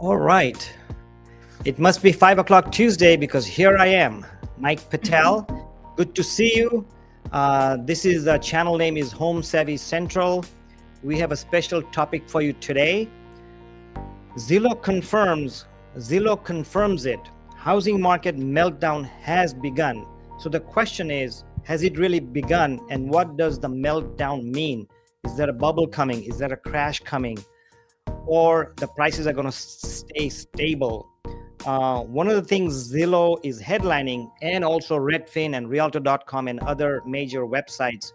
All right. It must be 5 o'clock Tuesday because here I am, Mike Patel. Good to see you. This is the channel name is Home Savvy Central. We have a special topic for you today. Zillow confirms it. Housing market meltdown has begun. So the question is, has it really begun? And what does the meltdown mean? Is there a bubble coming? Is there a crash coming? Or the prices are going to stay stable? One of the things Zillow is headlining, and also Redfin and Realtor.com and other major websites,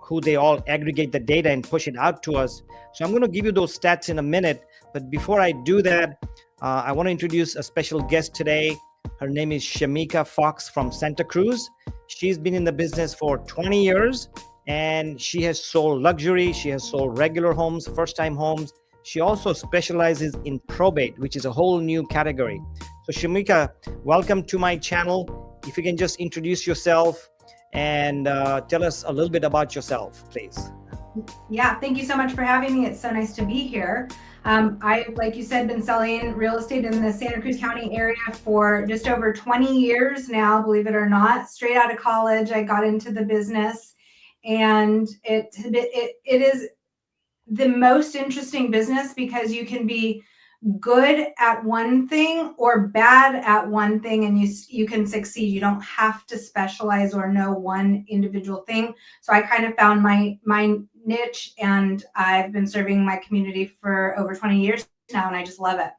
who they all aggregate the data and push it out to us. So I'm going to give you those stats in a minute. But before I do that, I want to introduce a special guest today. Her name is Shemeika Fox from Santa Cruz. She's been in the business for 20 years. And she has sold luxury, she has sold regular homes, first-time homes. She also specializes in probate, which is a whole new category. So Shemeika, welcome to my channel. If you can just introduce yourself and tell us a little bit about yourself, please. Yeah, thank you so much for having me. It's so nice to be here. I, like you said, been selling real estate in the Santa Cruz County area for just over 20 years now, believe it or not. Straight out of college, I got into the business. And it is the most interesting business because you can be good at one thing or bad at one thing and you can succeed. You don't have to specialize or know one individual thing. So I kind of found my niche, and I've been serving my community for over 20 years now, and I just love it.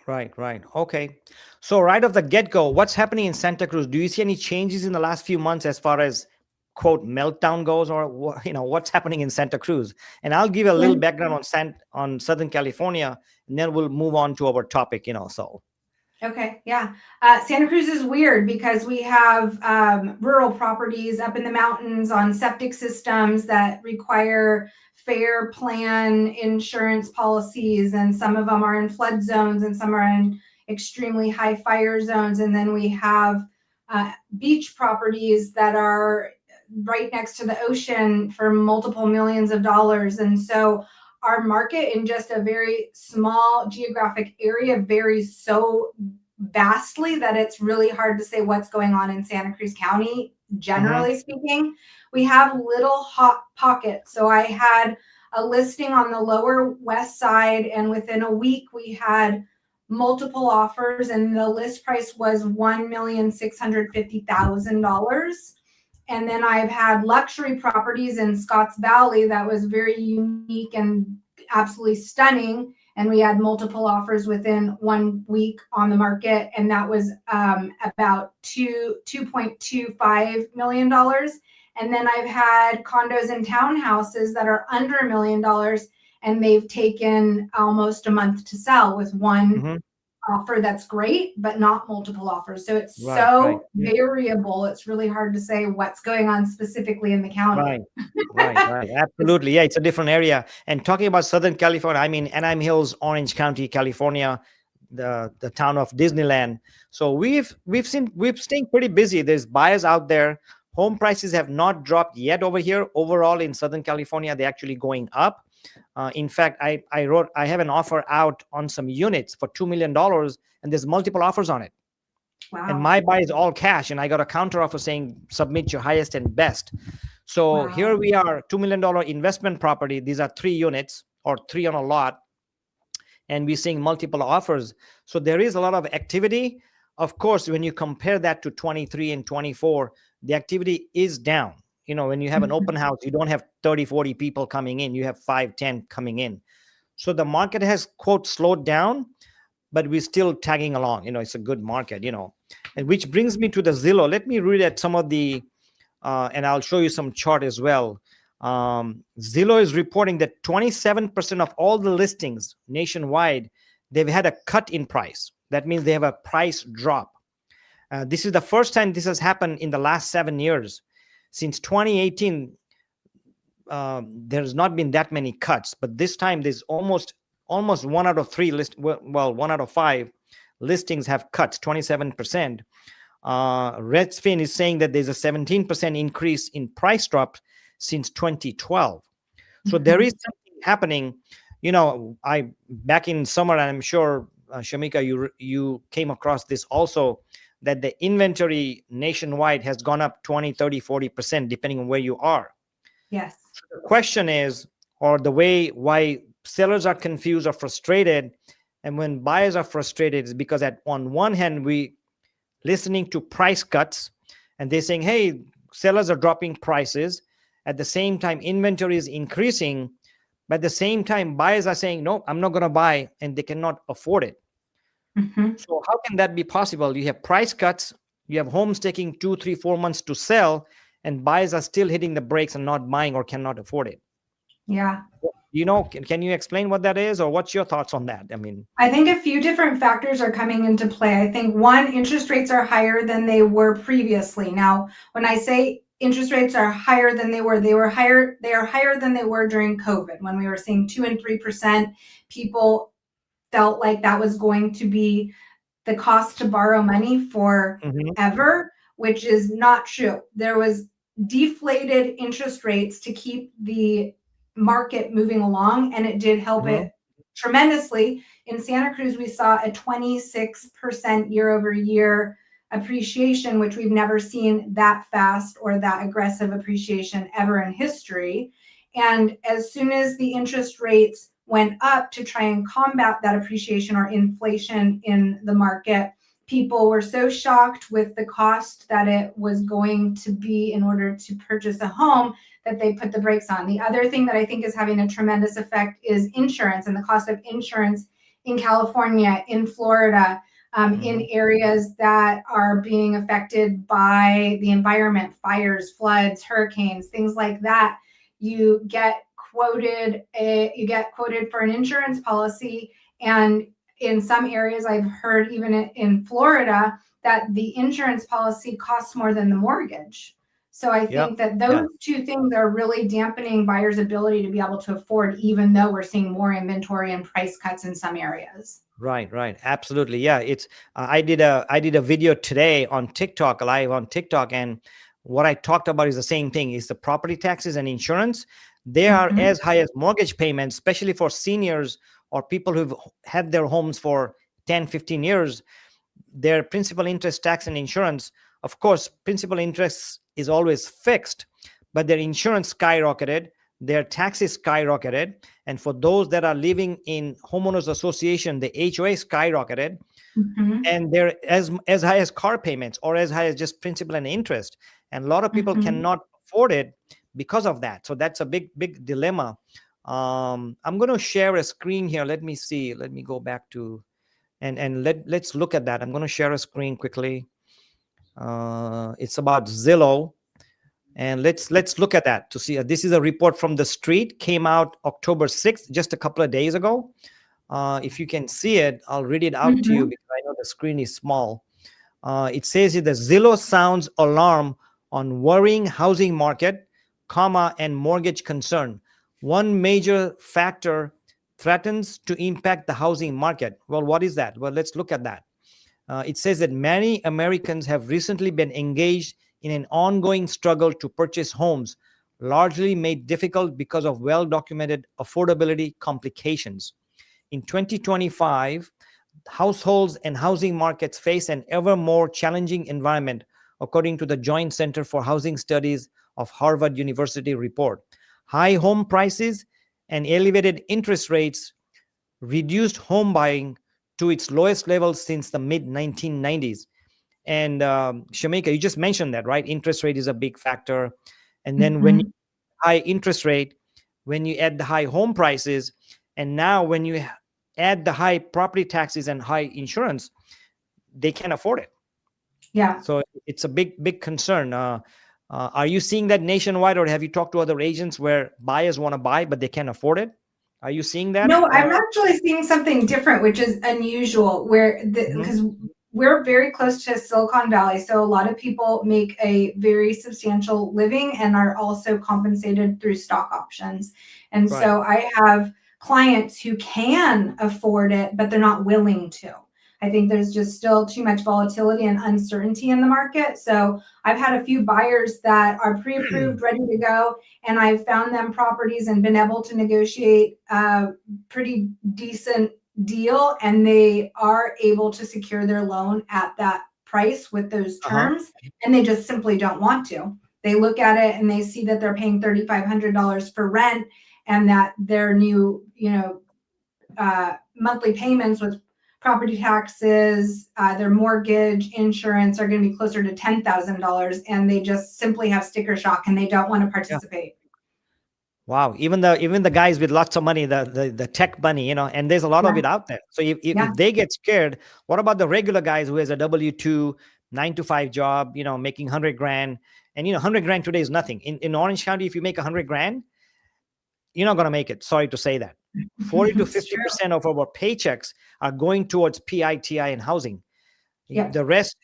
Right. Okay. So right off the get-go, what's happening in Santa Cruz? Do you see any changes in the last few months as far as quote meltdown goes, or what's happening in Santa Cruz? And I'll give you a little background on Southern California, and then we'll move on to our topic. Okay, yeah. Santa Cruz is weird because we have rural properties up in the mountains on septic systems that require fair plan insurance policies, and some of them are in flood zones and some are in extremely high fire zones. And then we have beach properties that are right next to the ocean for multiple millions of dollars. And so our market in just a very small geographic area varies so vastly that it's really hard to say what's going on in Santa Cruz County. Generally speaking, we have little hot pockets. So I had a listing on the lower west side, and within a week we had multiple offers, and the list price was $1,650,000. And then I've had luxury properties in Scotts Valley that was very unique and absolutely stunning. And we had multiple offers within 1 week on the market. And that was about $2.25 million. And then I've had condos and townhouses that are under $1 million, and they've taken almost a month to sell with one offer that's great, but not multiple offers. So it's variable. It's really hard to say what's going on specifically in the county. Right. Absolutely. Yeah, it's a different area. And talking about Southern California, I mean, Anaheim Hills, Orange County, California, the town of Disneyland. So we've staying pretty busy. There's buyers out there. Home prices have not dropped yet over here. Overall in Southern California, they're actually going up. In fact, I have an offer out on some units for $2 million, and there's multiple offers on it. Wow. And my buy is all cash, and I got a counter offer saying submit your highest and best. So here we are, $2 million investment property. These are 3 units or 3 on a lot, and we're seeing multiple offers. So there is a lot of activity. Of course, when you compare that to 23 and 24, the activity is down. When you have an open house, you don't have 30, 40 people coming in. You have 5, 10 coming in. So the market has, quote, slowed down, but we're still tagging along. It's a good market, And which brings me to the Zillow. Let me read at some of the, and I'll show you some chart as well. Zillow is reporting that 27% of all the listings nationwide, they've had a cut in price. That means they have a price drop. This is the first time this has happened in the last 7 years. Since 2018, there's not been that many cuts, but this time there's almost 1 out of 3 1 out of 5 listings have cuts, 27%. Redfin is saying that there's a 17% increase in price drop since 2012. So there is something happening. I back in summer, and I'm sure Shemeika, you came across this also, that the inventory nationwide has gone up 20, 30, 40% depending on where you are. Yes. The question is, or the way why sellers are confused or frustrated, and when buyers are frustrated, is because on one hand we listening to price cuts, and they're saying, hey, sellers are dropping prices. At the same time, inventory is increasing, but at the same time, buyers are saying, no, I'm not going to buy, and they cannot afford it. Mm-hmm. So how can that be possible? You have price cuts, you have homes taking 2, 3, 4 months to sell, and buyers are still hitting the brakes and not buying or cannot afford it. Yeah. Can you explain what that is, or what's your thoughts on that? I mean, I think a few different factors are coming into play. I think one, interest rates are higher than they were previously. Now, when I say interest rates are higher than they are higher than they were during COVID, when we were seeing 2 and 3%. People felt like that was going to be the cost to borrow money forever, which is not true. There was deflated interest rates to keep the market moving along, and it did help it tremendously. In Santa Cruz, we saw a 26% year over year appreciation, which we've never seen that fast or that aggressive appreciation ever in history. And as soon as the interest rates went up to try and combat that appreciation or inflation in the market, people were so shocked with the cost that it was going to be in order to purchase a home that they put the brakes on. The other thing that I think is having a tremendous effect is insurance and the cost of insurance in California, in Florida, in areas that are being affected by the environment, fires, floods, hurricanes, things like that. You get quoted for an insurance policy, and in some areas I've heard, even in Florida, that the insurance policy costs more than the mortgage. So I think that those two things are really dampening buyers' ability to be able to afford, even though we're seeing more inventory and price cuts in some areas. Right, absolutely. Yeah, it's I did a video today on TikTok, live on TikTok, and what I talked about is the same thing: is the property taxes and insurance. They are as high as mortgage payments, especially for seniors or people who've had their homes for 10, 15 years. Their principal, interest, tax, and insurance, of course, principal interest is always fixed, but their insurance skyrocketed, their taxes skyrocketed, and for those that are living in homeowners association, the HOA skyrocketed, and they're as high as car payments or as high as just principal and interest, and a lot of people cannot afford it because of that. So that's a big dilemma. I'm going to share a screen here. Let me see. Let me go back to and let's look at that. I'm going to share a screen quickly. It's about Zillow, and let's look at that to see. This is a report from the street, came out October 6th, just a couple of days ago. If you can see it, I'll read it out to you because I know the screen is small. It says here, the Zillow sounds alarm on worrying housing market, comma, and mortgage concern. One major factor threatens to impact the housing market. Well, what is that? Well, let's look at that. It says that many Americans have recently been engaged in an ongoing struggle to purchase homes, largely made difficult because of well-documented affordability complications. In 2025, households and housing markets face an ever more challenging environment, according to the Joint Center for Housing Studies of Harvard University report. High home prices and elevated interest rates reduced home buying to its lowest level since the mid 1990s. And Shemeika, you just mentioned that, right? Interest rate is a big factor. And then when you high interest rate, when you add the high home prices, and now when you add the high property taxes and high insurance, they can't afford it. Yeah. So it's a big concern. Are you seeing that nationwide, or have you talked to other agents where buyers want to buy but they can't afford it? Are you seeing that? No, I'm actually seeing something different, which is unusual, where because we're very close to Silicon Valley, so a lot of people make a very substantial living and are also compensated through stock options. And so I have clients who can afford it, but they're not willing to. I think there's just still too much volatility and uncertainty in the market. So I've had a few buyers that are pre-approved, ready to go, and I've found them properties and been able to negotiate a pretty decent deal, and they are able to secure their loan at that price with those terms, and they just simply don't want to. They look at it and they see that they're paying $3,500 for rent, and that their new, monthly payments with property taxes, their mortgage, insurance are going to be closer to $10,000, and they just simply have sticker shock and they don't want to participate. Wow, even the guys with lots of money, the tech money, and there's a lot of it out there. So if they get scared, what about the regular guys who has a W-2 9 to 5 job, making 100 grand, and 100 grand today is nothing. In Orange County, if you make 100 grand, you're not going to make it. Sorry to say that. 40 to 50% of our paychecks are going towards PITI and housing. The rest,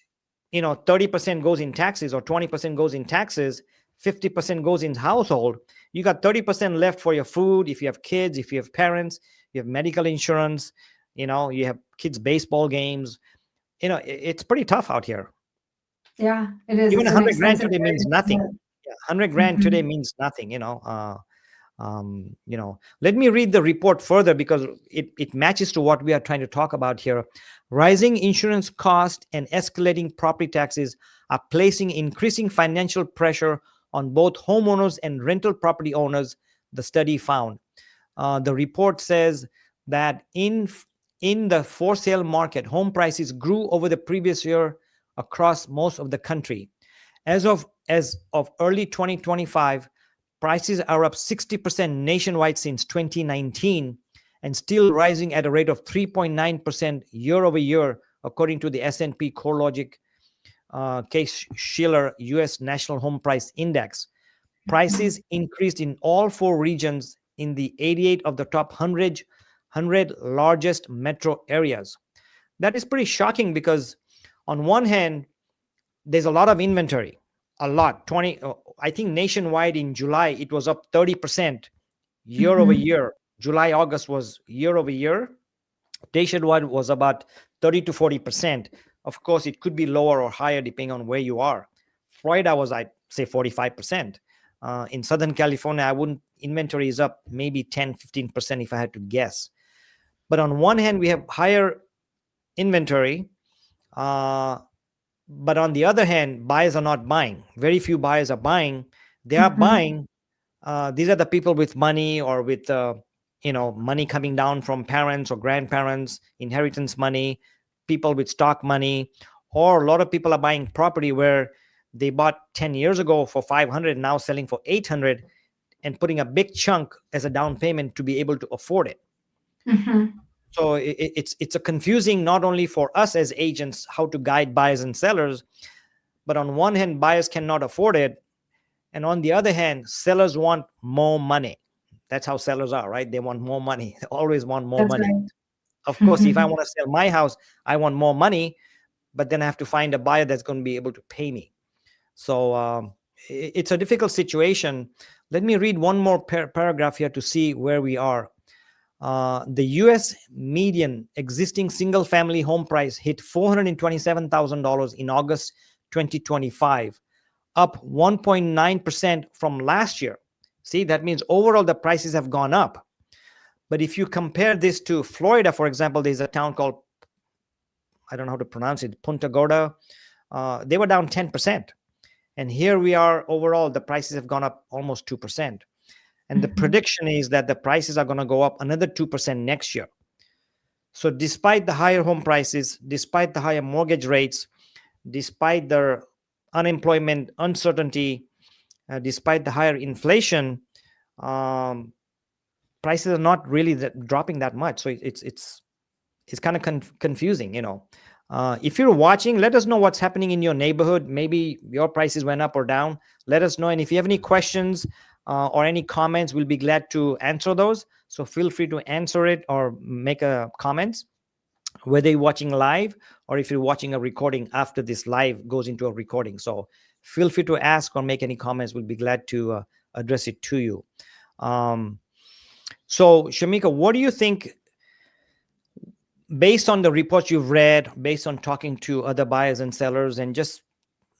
30% goes in taxes, or 20% goes in taxes, 50% goes in household. You got 30% left for your food. If you have kids, if you have parents, you have medical insurance, you have kids' baseball games. It's pretty tough out here. Yeah, it is. Even 100 grand today means nothing. 100 grand today means nothing, Let me read the report further, because it matches to what we are trying to talk about here. Rising insurance costs and escalating property taxes are placing increasing financial pressure on both homeowners and rental property owners, the study found. The report says that in the for sale market, home prices grew over the previous year across most of the country. As of early 2025, prices are up 60% nationwide since 2019, and still rising at a rate of 3.9% year over year, according to the S&P CoreLogic Case-Shiller U.S. National Home Price Index. Prices increased in all 4 regions in the 88 of the top 100 largest metro areas. That is pretty shocking, because on one hand, there's a lot of inventory. A lot. I think nationwide in July, it was up 30% year over year. July, August was year over year. Nationwide was about 30 to 40%. Of course, it could be lower or higher depending on where you are. Florida was, I'd say, 45%. In Southern California, inventory is up maybe 10, 15% if I had to guess. But on one hand, we have higher inventory. But on the other hand, buyers are not buying. Very few buyers are buying. They are buying. These are the people with money, or with money coming down from parents or grandparents, inheritance money, people with stock money, or a lot of people are buying property where they bought 10 years ago for 500, now selling for 800, and putting a big chunk as a down payment to be able to afford it. So it's a confusing, not only for us as agents, how to guide buyers and sellers, but on one hand, buyers cannot afford it. And on the other hand, sellers want more money. That's how sellers are, right? They want more money. They always want more money. Right. Of course, if I want to sell my house, I want more money, but then I have to find a buyer that's going to be able to pay me. So it's a difficult situation. Let me read one more paragraph here to see where we are. The U.S. median existing single-family home price hit $427,000 in August 2025, up 1.9% from last year. See, that means overall the prices have gone up. But if you compare this to Florida, for example, there's a town called, I don't know how to pronounce it, Punta Gorda. They were down 10%. And here we are, overall, the prices have gone up almost 2%. And the prediction is that the prices are going to go up another 2% next year. So despite the higher home prices, despite the higher mortgage rates, despite the unemployment uncertainty, despite the higher inflation, prices are not really dropping that much. So it's kind of confusing, If you're watching, let us know what's happening in your neighborhood. Maybe your prices went up or down. Let us know. And if you have any questions or any comments, we'll be glad to answer those. So feel free to answer it or make a comments, whether you're watching live or if you're watching a recording after this live goes into a recording. So feel free to ask or make any comments. We'll be glad to address it to you. So Shemeika, what do you think? based on the reports you've read, based on talking to other buyers and sellers and just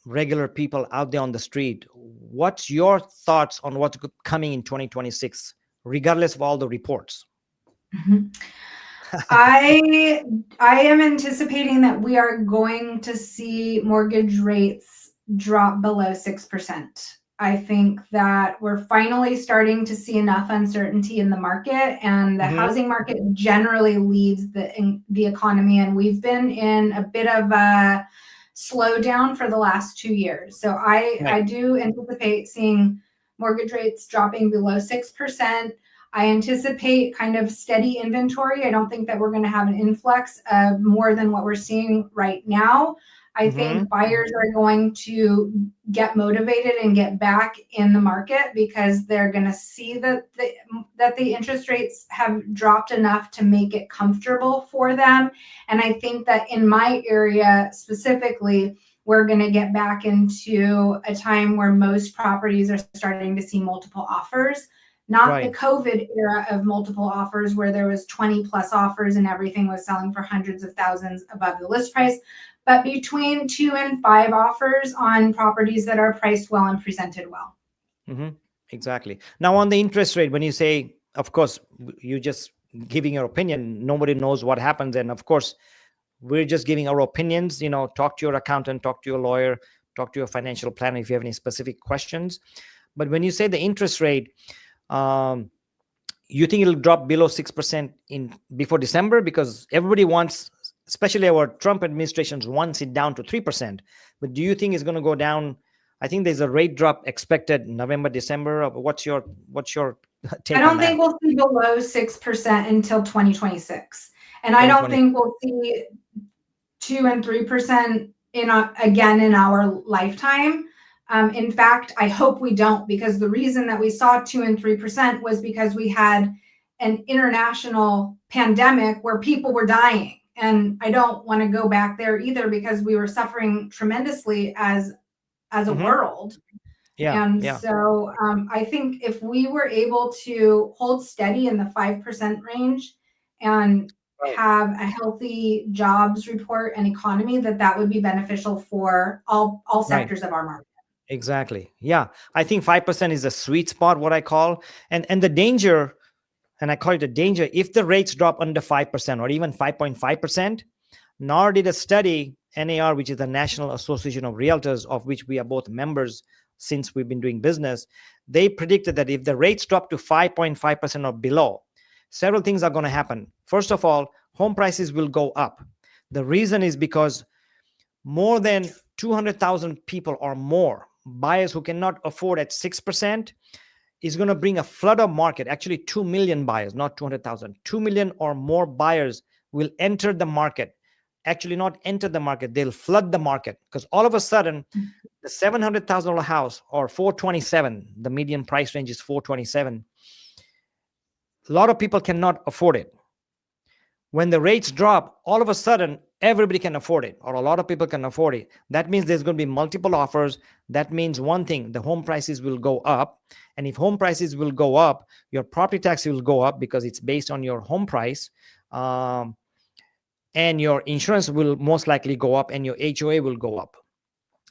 regular people out there on the street, what's your thoughts on what's coming in 2026, regardless of all the reports? Mhm. I am anticipating that we are going to see mortgage rates drop below 6%. I think that we're finally starting to see enough uncertainty in the market, and the housing market generally leads the economy, and we've been in a bit of a slowdown for the last 2 years. So I do anticipate seeing mortgage rates dropping below 6%. I anticipate kind of steady inventory. I don't think that we're going to have an influx of more than what we're seeing right now. I think buyers are going to get motivated and get back in the market because they're going to see that the interest rates have dropped enough to make it comfortable for them. And I think that in my area specifically, we're going to get back into a time where most properties are starting to see multiple offers. Not the COVID era of multiple offers where there was 20 plus offers and everything was selling for hundreds of thousands above the list price, but between 2 and 5 offers on properties that are priced well and presented well. Exactly. Now on the interest rate, when you say, of course, you just giving your opinion, nobody knows what happens. And of course, we're just giving our opinions, talk to your accountant, talk to your lawyer, talk to your financial planner if you have any specific questions. But when you say the interest rate, you think it'll drop below 6% before December? Because everybody wants, especially our Trump administrations, wants it down to 3%. But do you think it's going to go down? I think there's a rate drop expected November, December. What's your take? I don't think we'll see below 6% until 2026, and I don't think we'll see 2 and 3% again in our lifetime. In fact, I hope we don't, because the reason that we saw 2 and 3% was because we had an international pandemic where people were dying. And I don't want to go back there either, because we were suffering tremendously as a world. So I think if we were able to hold steady in the 5% range and have a healthy jobs report and economy, that would be beneficial for all sectors of our market. Exactly. Yeah. I think 5% is a sweet spot, what I call. And the danger, and I call it a danger, if the rates drop under 5% or even 5.5%, NAR did a study, NAR, which is the National Association of Realtors, of which we are both members since we've been doing business. They predicted that if the rates drop to 5.5% or below, several things are going to happen. First of all, home prices will go up. The reason is because more than 200,000 people or more buyers who cannot afford at 6% is going to bring a flood of market. Actually, 2 million buyers, not 200,000. 2 million or more buyers will enter the market. Actually, not enter the market. They'll flood the market, because all of a sudden, the $700,000 house, or 427, the median price range is 427. A lot of people cannot afford it. When the rates drop, all of a sudden, everybody can afford it, or a lot of people can afford it. That means there's going to be multiple offers. That means one thing, the home prices will go up. And if home prices will go up, your property tax will go up, because it's based on your home price. And your insurance will most likely go up, and your HOA will go up.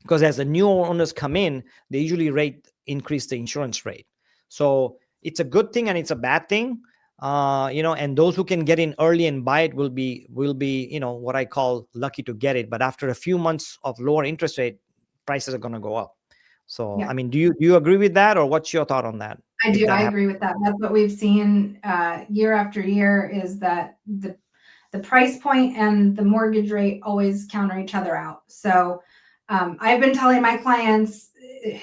Because as the new owners come in, they usually increase the insurance rate. So it's a good thing and it's a bad thing. And those who can get in early and buy it will be, what I call lucky to get it. But after a few months of lower interest rate, prices are going to go up. So, I mean, do you agree with that, or what's your thought on that? I do. I agree with that. That's what we've seen year after year, is that the price point and the mortgage rate always counter each other out. So I've been telling my clients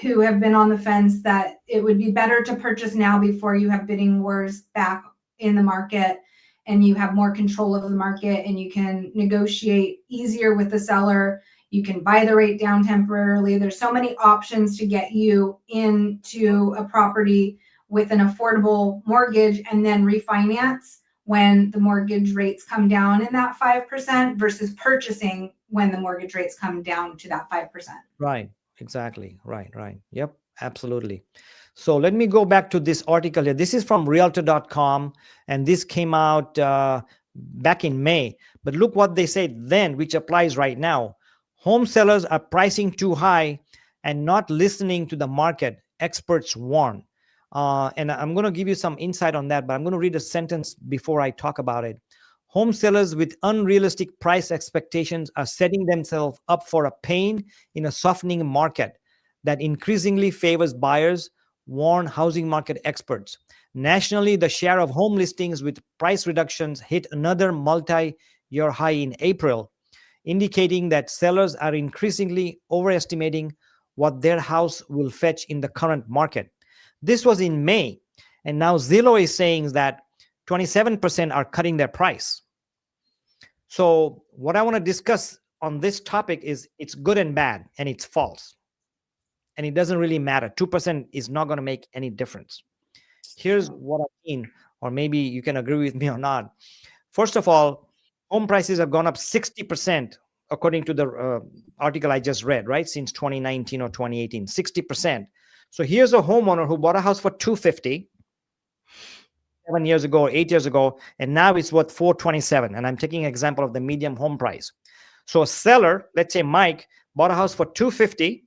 who have been on the fence that it would be better to purchase now before you have bidding wars back in the market, and you have more control of the market, and you can negotiate easier with the seller. You can buy the rate down temporarily. There's so many options to get you into a property with an affordable mortgage and then refinance when the mortgage rates come down in that 5% versus purchasing when the mortgage rates come down to that 5%. Right. Exactly. Right. Yep. Absolutely. So let me go back to this article here. This is from Realtor.com, and this came out back in May. But look what they said then, which applies right now. Home sellers are pricing too high and not listening to the market, experts warn. And I'm going to give you some insight on that, but I'm going to read a sentence before I talk about it. Home sellers with unrealistic price expectations are setting themselves up for a pain in a softening market that increasingly favors buyers, warn housing market experts. Nationally, the share of home listings with price reductions hit another multi-year high in April, indicating that sellers are increasingly overestimating what their house will fetch in the current market. This was in May, and now Zillow is saying that 27% are cutting their price. So, what I want to discuss on this topic is it's good and bad, and it's false. And it doesn't really matter. 2% is not going to make any difference. Here's what I mean, or maybe you can agree with me or not. First of all, home prices have gone up 60%, according to the article I just read, right? Since 2019 or 2018, 60%. So here's a homeowner who bought a house for $250 7 years ago, 8 years ago, and now it's worth $427. And I'm taking an example of the medium home price. So a seller, let's say Mike, bought a house for $250.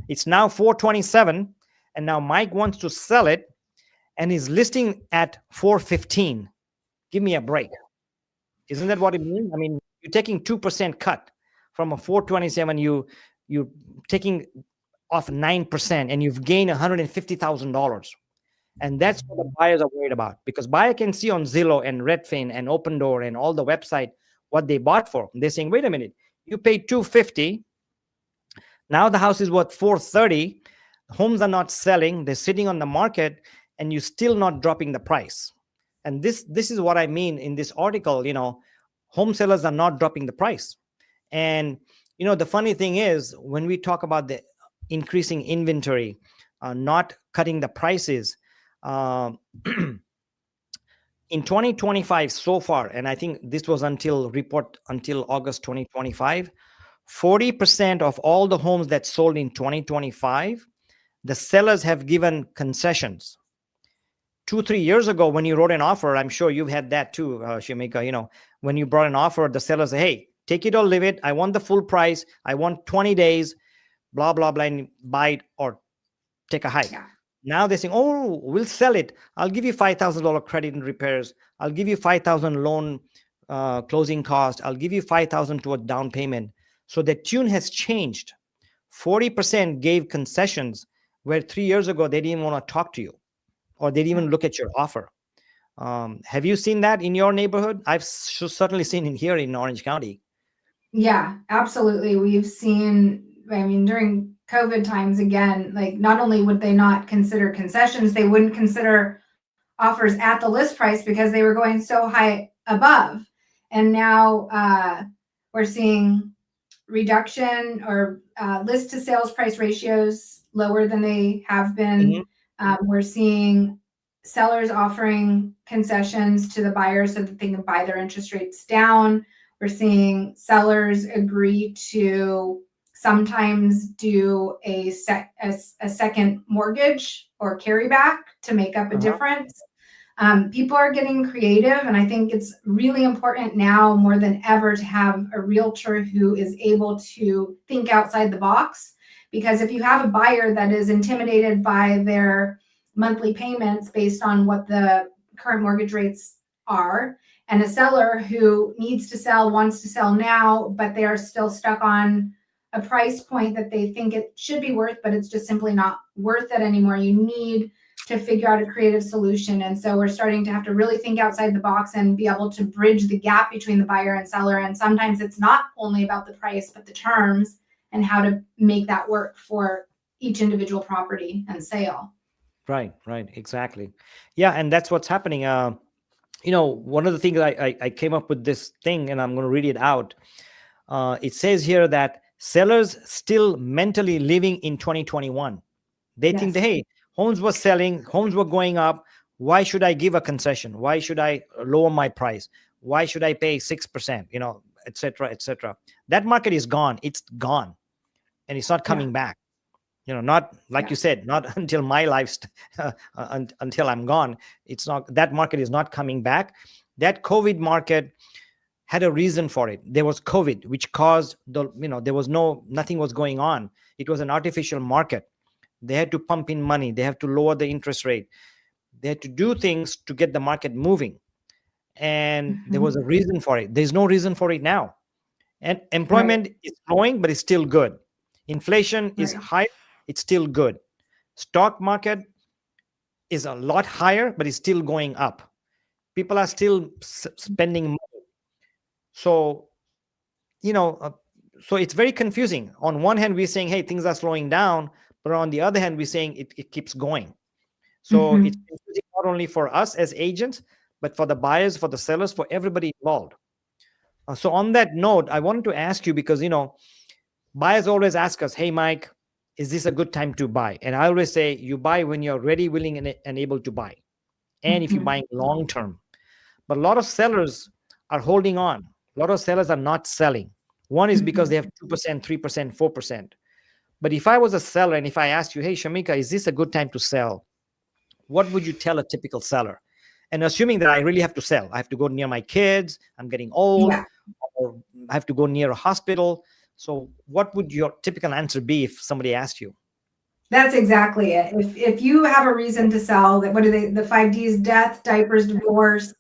It's now $427, and now Mike wants to sell it, and he's listing at $415. Give me a break. Isn't that what it means? I mean, you're taking 2% cut from a 427. You're taking off 9%, and you've gained $150,000. And that's what the buyers are worried about, because buyer can see on Zillow and Redfin and Open Door and all the website what they bought for. They're saying, wait a minute, you paid $250. Now the house is worth $430. Homes are not selling. They're sitting on the market, and you're still not dropping the price. And this is what I mean in this article. Home sellers are not dropping the price. And the funny thing is, when we talk about the increasing inventory, not cutting the prices, in 2025 so far, and I think this was until August 2025, 40% of all the homes that sold in 2025, the sellers have given concessions. 2-3 years ago, when you wrote an offer, I'm sure you've had that too, Shemeika. When you brought an offer, the seller said, hey, take it or leave it. I want the full price. I want 20 days, blah, blah, blah, and buy it or take a hike. Yeah. Now they're saying, oh, we'll sell it. I'll give you $5,000 credit and repairs. I'll give you $5,000 loan closing cost. I'll give you $5,000 toward down payment. So the tune has changed. 40% gave concessions, where 3 years ago, they didn't want to talk to you, or they didn't even look at your offer. Have you seen that in your neighborhood? I've certainly seen it here in Orange County. Yeah, absolutely. We've seen, during COVID times, again, like, not only would they not consider concessions, they wouldn't consider offers at the list price because they were going so high above. And now we're seeing reduction or list to sales price ratios lower than they have been. Mm-hmm. We're seeing sellers offering concessions to the buyers so that they can buy their interest rates down. We're seeing sellers agree to sometimes do a second mortgage or carryback to make up a difference. People are getting creative, and I think it's really important now more than ever to have a realtor who is able to think outside the box. Because if you have a buyer that is intimidated by their monthly payments based on what the current mortgage rates are, and a seller who needs to sell, wants to sell now, but they are still stuck on a price point that they think it should be worth, but it's just simply not worth it anymore. You need to figure out a creative solution. And so we're starting to have to really think outside the box and be able to bridge the gap between the buyer and seller. And sometimes it's not only about the price, but the terms and how to make that work for each individual property and sale. Right, exactly. Yeah, and that's what's happening. One of the things I came up with this thing, and I'm going to read it out. It says here that sellers still mentally living in 2021. They think that, hey, homes were selling, homes were going up. Why should I give a concession? Why should I lower my price? Why should I pay 6%, et cetera, et cetera. That market is gone. It's gone. And it's not coming back. Not like you said, not until my life, until I'm gone. It's not, that market is not coming back. That COVID market had a reason for it. There was COVID, which caused there was nothing was going on. It was an artificial market. They had to pump in money. They have to lower the interest rate. They had to do things to get the market moving. And there was a reason for it. There's no reason for it now. And employment is growing, but it's still good. Inflation is high. It's still good. Stock market is a lot higher, but it's still going up. People are still spending money. So, so it's very confusing. On one hand, we're saying, hey, things are slowing down. But on the other hand, we're saying it keeps going. So it's confusing not only for us as agents, but for the buyers, for the sellers, for everybody involved. So on that note, I wanted to ask you, because, buyers always ask us, hey, Mike, is this a good time to buy? And I always say, you buy when you're ready, willing, and able to buy. And if you're buying long term. But a lot of sellers are holding on. A lot of sellers are not selling. One is because they have 2%, 3%, 4%. But if I was a seller and if I asked you, hey, Shemeika, is this a good time to sell? What would you tell a typical seller? And assuming that I really have to sell, I have to go near my kids, I'm getting old, or I have to go near a hospital. So what would your typical answer be if somebody asked you? That's exactly it. If you have a reason to sell, that what are they? The 5 Ds: death, diapers, divorce,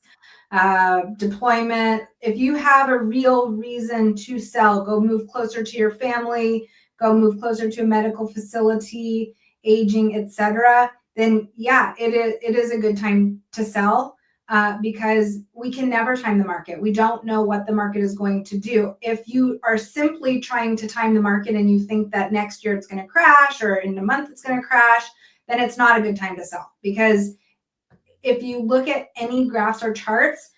deployment. If you have a real reason to sell, go move closer to your family, go move closer to a medical facility, aging, etc. Then yeah, it is a good time to sell. Because we can never time the market. We don't know what the market is going to do. If you are simply trying to time the market and you think that next year it's going to crash or in a month it's going to crash, then it's not a good time to sell. Because if you look at any graphs or charts,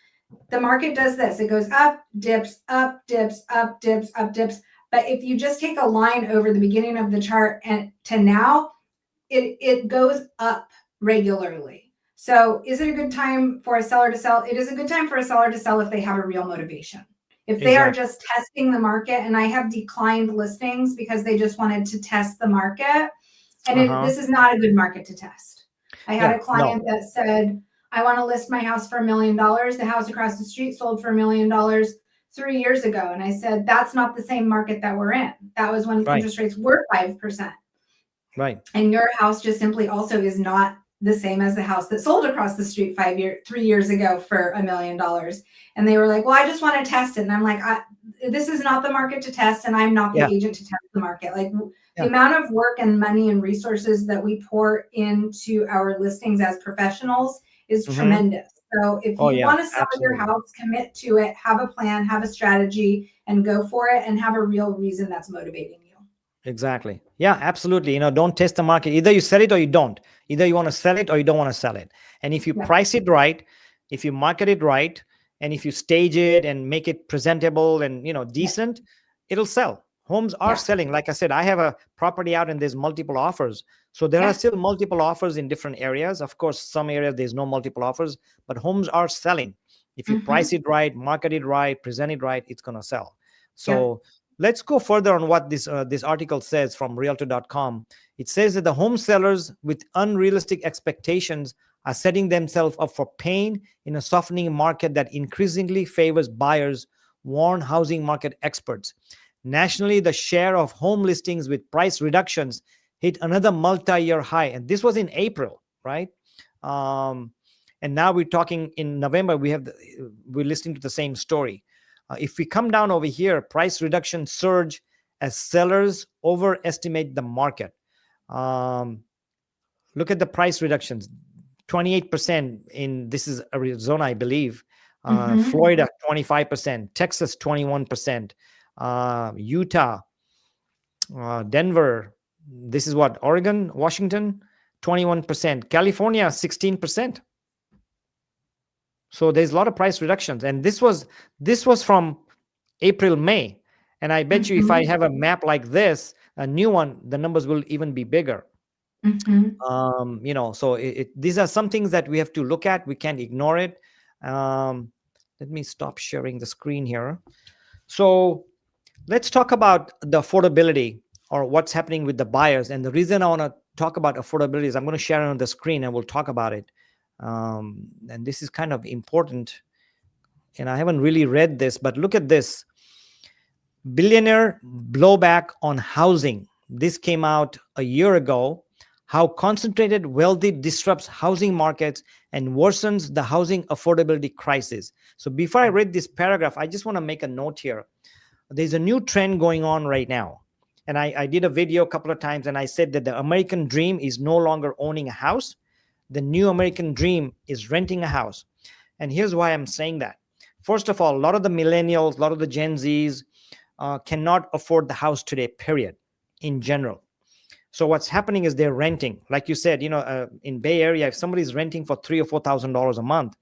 the market does this. It goes up, dips, up, dips, up, dips, up, dips. But if you just take a line over the beginning of the chart and to now, it goes up regularly. So is it a good time for a seller to sell? It is a good time for a seller to sell if they have a real motivation. If they are just testing the market, and I have declined listings because they just wanted to test the market. And this is not a good market to test. I had a client that said, I want to list my house for $1 million. The house across the street sold for $1 million 3 years ago. And I said, that's not the same market that we're in. That was when interest rates were 5%. Right. And your house just simply also is not the same as the house that sold across the street 3 years ago for $1 million. And they were like, well, I just want to test it. And I'm like, this is not the market to test. And I'm not the agent to test the market. Like the amount of work and money and resources that we pour into our listings as professionals is tremendous. So if you want to sell your house, commit to it, have a plan, have a strategy, and go for it, and have a real reason that's motivating you. Exactly. Yeah, absolutely. Don't test the market. Either you sell it or you don't. Either you want to sell it or you don't want to sell it. And if you price it right, if you market it right, and if you stage it and make it presentable and, decent, it'll sell. Homes are selling. Like I said, I have a property out and there's multiple offers. So there are still multiple offers in different areas. Of course, some areas there's no multiple offers, but homes are selling. If you price it right, market it right, present it right, it's going to sell. So let's go further on what this article says from Realtor.com. It says that the home sellers with unrealistic expectations are setting themselves up for pain in a softening market that increasingly favors buyers, warn housing market experts. Nationally, the share of home listings with price reductions hit another multi-year high. And this was in April, right? And now we're talking in November, we're listening to the same story. If we come down over here, price reduction surge as sellers overestimate the market. Look at the price reductions, 28% this is Arizona, I believe. Florida, 25%, Texas, 21%, Utah, Denver, this is what, Oregon, Washington, 21%, California, 16%. So there's a lot of price reductions. And this was from April, May. And I bet you if I have a map like this, a new one, the numbers will even be bigger. So these are some things that we have to look at. We can't ignore it. Let me stop sharing the screen here. So let's talk about the affordability or what's happening with the buyers. And the reason I want to talk about affordability is I'm going to share it on the screen and we'll talk about it. And this is kind of important and I haven't really read this, but look at this. Billionaire blowback on housing. This came out a year ago. How concentrated wealthy disrupts housing markets and worsens the housing affordability crisis. So before I read this paragraph, I just want to make a note here. There's a new trend going on right now. And I did a video a couple of times and I said that the American dream is no longer owning a house. The new American dream is renting a house. And here's why I'm saying that. First of all, a lot of the millennials, a lot of the Gen Zs cannot afford the house today, period, in general. So what's happening is they're renting. Like you said, in Bay Area, if somebody's renting for $3,000 or $4,000 a month,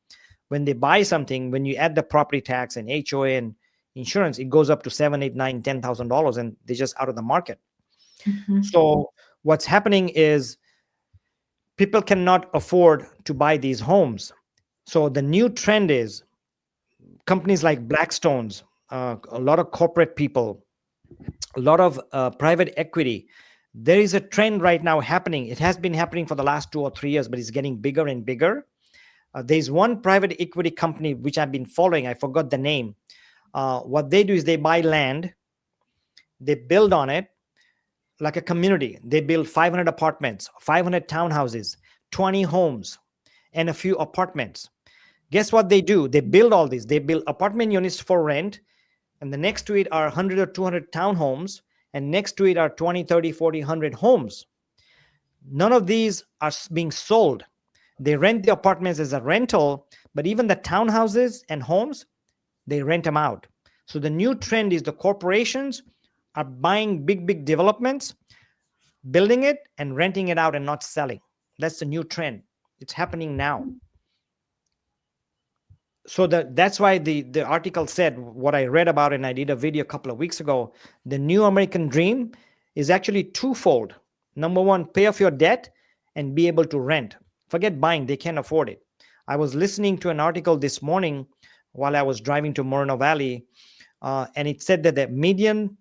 when they buy something, when you add the property tax and HOA and insurance, it goes up to $7,000, $8,000, $9,000, $10,000, and they're just out of the market. So what's happening is people cannot afford to buy these homes. So the new trend is companies like Blackstone's, a lot of corporate people, a lot of private equity. There is a trend right now happening. It has been happening for the last 2 or 3 years, but it's getting bigger and bigger. There's one private equity company which I've been following. I forgot the name. What they do is they buy land, they build on it like a community. They build 500 apartments, 500 townhouses, 20 homes, and a few apartments. Guess what they do? They build all these. They build apartment units for rent, and the next to it are 100 or 200 townhomes, and next to it are 20, 30, 40, 100 homes. None of these are being sold. They rent the apartments as a rental, but even the townhouses and homes, they rent them out. So the new trend is the corporations are buying big developments, building it and renting it out and not selling. That's the new trend. It's happening now. So that's why the article said what I read about, and I did a video a couple of weeks ago. The new American dream is actually twofold. Number one, pay off your debt and be able to rent. Forget buying, they can't afford it. I was listening to an article this morning while I was driving to Moreno Valley, and it said that the median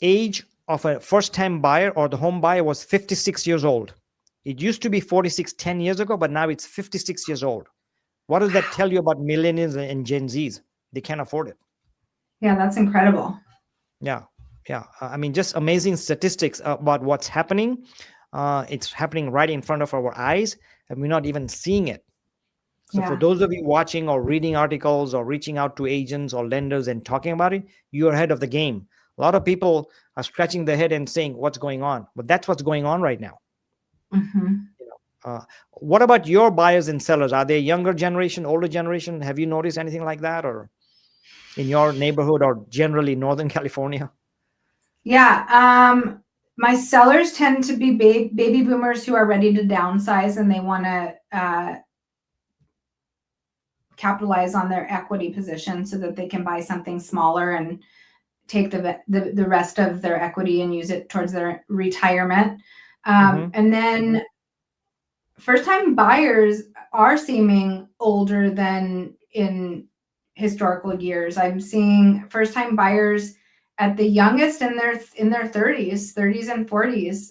age of a first-time buyer or the home buyer was 56 years old. It used to be 46 10 years ago, but now it's 56 years old. What does that tell you about millennials and Gen Zs? They can't afford it. Yeah, that's incredible. Yeah. I mean, just amazing statistics about what's happening. It's happening right in front of our eyes, and we're not even seeing it. So for those of you watching or reading articles or reaching out to agents or lenders and talking about it, you're ahead of the game. A lot of people are scratching their head and saying, what's going on? But that's what's going on right now. What about your buyers and sellers? Are they younger generation, older generation? Have you noticed anything like that, or in your neighborhood or generally Northern California? Yeah. My sellers tend to be baby boomers who are ready to downsize, and they want to capitalize on their equity position so that they can buy something smaller and take the rest of their equity and use it towards their retirement. And then first-time buyers are seeming older than in historical years. I'm seeing first-time buyers at the youngest in their 30s and 40s.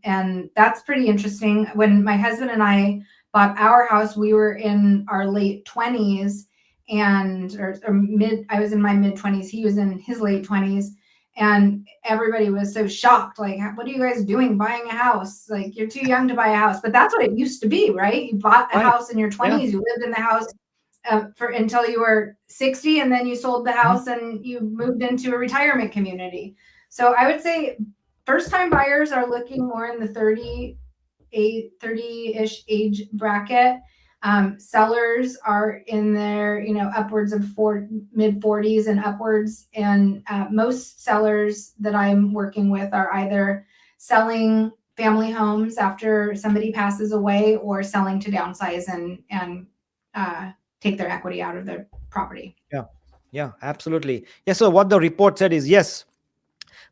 And that's pretty interesting. When my husband and I bought our house, we were in our late 20s or mid. I was in my mid 20s. He was in his late 20s. And everybody was so shocked. Like, what are you guys doing buying a house? Like, you're too young to buy a house. But that's what it used to be, right? You bought a house in your 20s. You lived in the house until you were 60, and then you sold the house and you moved into a retirement community. So I would say first-time buyers are looking more in the 30-ish age bracket. Sellers are in their, upwards of mid 40s and upwards. And most sellers that I'm working with are either selling family homes after somebody passes away, or selling to downsize and take their equity out of their property. Yeah, absolutely. Yeah. So what the report said is, yes,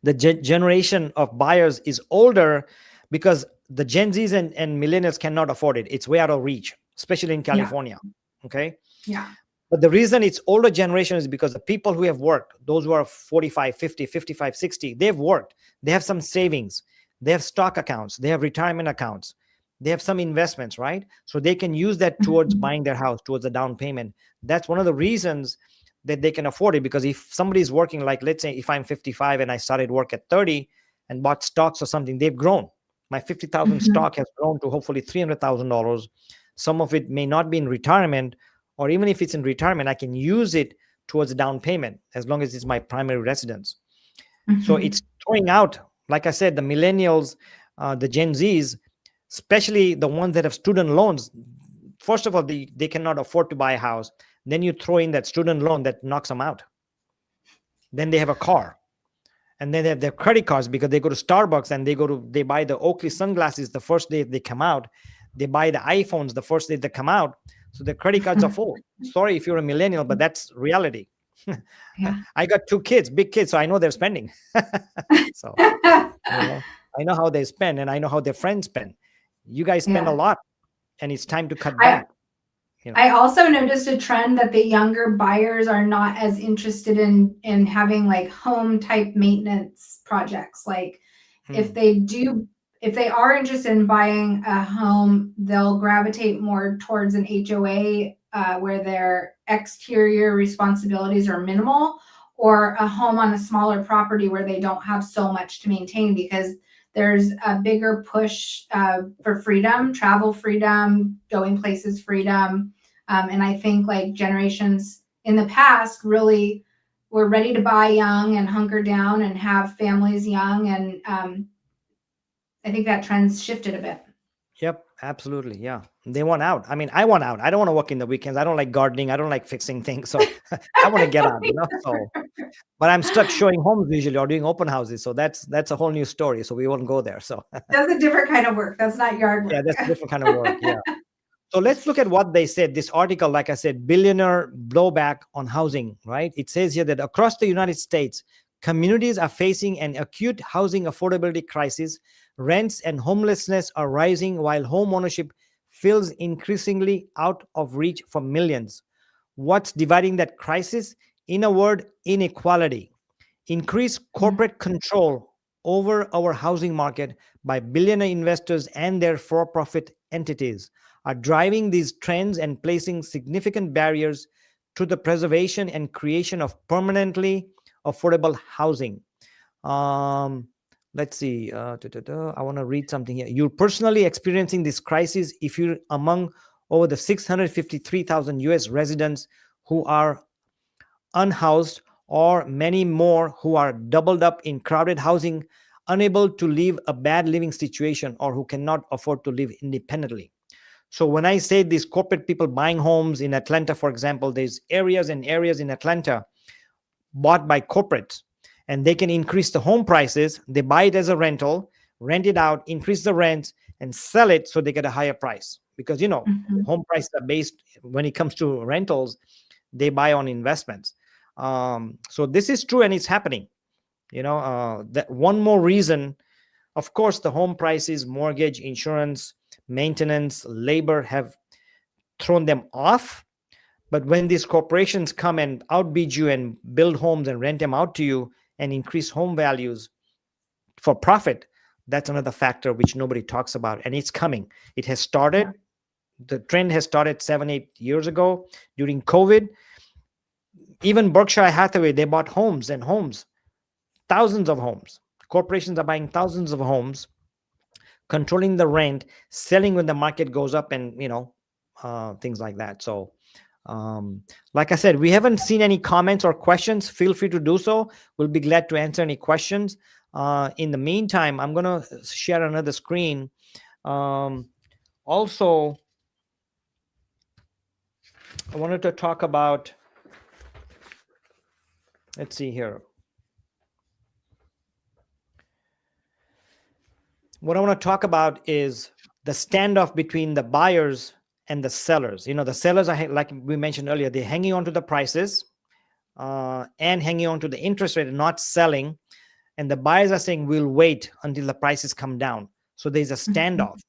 the generation of buyers is older because the Gen Zs and millennials cannot afford it. It's way out of reach, especially in California. Okay. Yeah. But the reason it's older generation is because the people who have worked, those who are 45, 50, 55, 60, they've worked. They have some savings. They have stock accounts. They have retirement accounts. they have some investments, right? So they can use that towards buying their house, towards the down payment. That's one of the reasons that they can afford it. Because if somebody's working, like let's say if I'm 55 and I started work at 30 and bought stocks or something, they've grown. My 50,000 stock has grown to hopefully $300,000. Some of it may not be in retirement, or even if it's in retirement, I can use it towards a down payment as long as it's my primary residence. So it's throwing out, like I said, the millennials, the Gen Zs, especially the ones that have student loans. First of all, they cannot afford to buy a house. Then you throw in that student loan that knocks them out. Then they have a car. And then they have their credit cards because they go to Starbucks and they buy the Oakley sunglasses the first day they come out. They buy the iPhones the first day they come out. So the credit cards are full. Sorry if you're a millennial, but that's reality. Yeah. I got 2 kids, big kids, so I know they're spending. So I know how they spend, and I know how their friends spend. You guys spend a lot, and it's time to cut back. I also noticed a trend that the younger buyers are not as interested in having like home type maintenance projects. Like if they are interested in buying a home, they'll gravitate more towards an HOA where their exterior responsibilities are minimal, or a home on a smaller property where they don't have so much to maintain, because there's a bigger push for freedom, travel freedom, going places freedom. And I think like generations in the past really were ready to buy young and hunker down and have families young. And I think that trend's shifted a bit. Yep, absolutely. Yeah. They want out. I mean, I want out. I don't want to work in the weekends. I don't like gardening. I don't like fixing things. So I want to get out, So, but I'm stuck showing homes usually or doing open houses. So that's a whole new story. So we won't go there. So that's a different kind of work. That's not yard work. Yeah, that's a different kind of work. Yeah. So let's look at what they said. This article, like I said, billionaire blowback on housing, right? It says here that across the United States, communities are facing an acute housing affordability crisis. Rents and homelessness are rising while home ownership feels increasingly out of reach for millions. What's dividing that crisis? In a word, inequality. Increased corporate control over our housing market by billionaire investors and their for-profit entities are driving these trends and placing significant barriers to the preservation and creation of permanently affordable housing. Let's see. I want to read something here. You're personally experiencing this crisis if you're among over the 653,000 US residents who are unhoused, or many more who are doubled up in crowded housing, unable to leave a bad living situation, or who cannot afford to live independently. So when I say these corporate people buying homes in Atlanta, for example, there's areas and areas in Atlanta bought by corporates, and they can increase the home prices. They buy it as a rental, rent it out, increase the rents, and sell it so they get a higher price. Because, home prices are based, when it comes to rentals, they buy on investments. So this is true, and it's happening. That one more reason, of course, the home prices, mortgage, insurance, maintenance, labor have thrown them off. But when these corporations come and outbid you and build homes and rent them out to you and increase home values for profit, that's another factor which nobody talks about. And it's coming. It has started. The trend has started 7-8 years ago during COVID. Even Berkshire Hathaway, they bought homes and homes, thousands of homes. Corporations are buying thousands of homes, controlling the rent, selling when the market goes up, and things like that. So like I said, we haven't seen any comments or questions. Feel free to do so. We'll be glad to answer any questions. In the meantime, I'm going to share another screen. Also, I wanted to talk about, let's see here. What I want to talk about is the standoff between the buyers and the sellers. The sellers are, like we mentioned earlier, they're hanging on to the prices and hanging on to the interest rate and not selling. And the buyers are saying, we'll wait until the prices come down. So there's a standoff.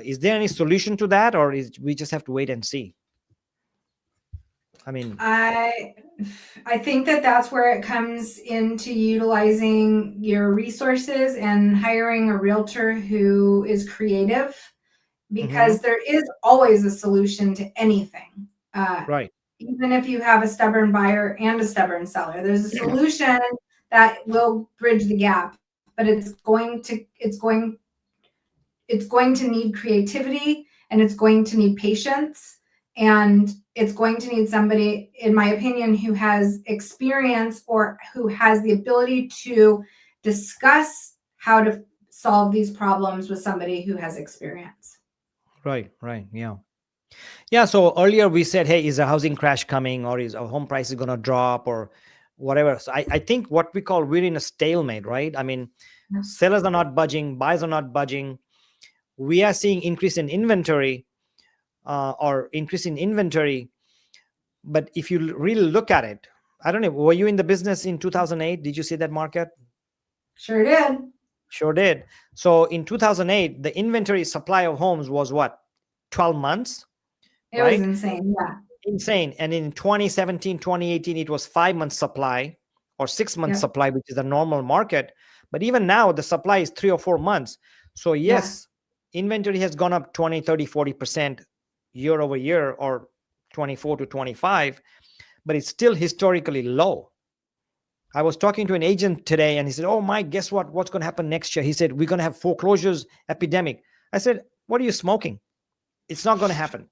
Is there any solution to that, or we just have to wait and see? I mean, I think that's where it comes into utilizing your resources and hiring a realtor who is creative because there is always a solution to anything. Right. Even if you have a stubborn buyer and a stubborn seller, there's a solution that will bridge the gap, but it's going to need creativity, and it's going to need patience, and it's going to need somebody, in my opinion, who has experience or who has the ability to discuss how to solve these problems with somebody who has experience. Right. Yeah. Yeah. So earlier we said, hey, is a housing crash coming, or is a home price going to drop, or whatever? So I think what we call, we're in a stalemate, right? I mean, sellers are not budging, buyers are not budging. We are seeing increase in inventory, But if you really look at it, I don't know, were you in the business in 2008? Did you see that market? Sure did. Sure did. So in 2008, the inventory supply of homes was what? 12 months? It right? was insane. Yeah. Insane. And in 2017, 2018, it was 5 months supply or 6 months supply, which is the normal market. But even now, the supply is 3 or 4 months. So yes, inventory has gone up 20, 30, 40% year over year, or 24 to 25, but it's still historically low. I was talking to an agent today, and he said, oh, Mike, guess what? What's going to happen next year? He said, we're going to have foreclosures epidemic. I said, what are you smoking? It's not going to happen.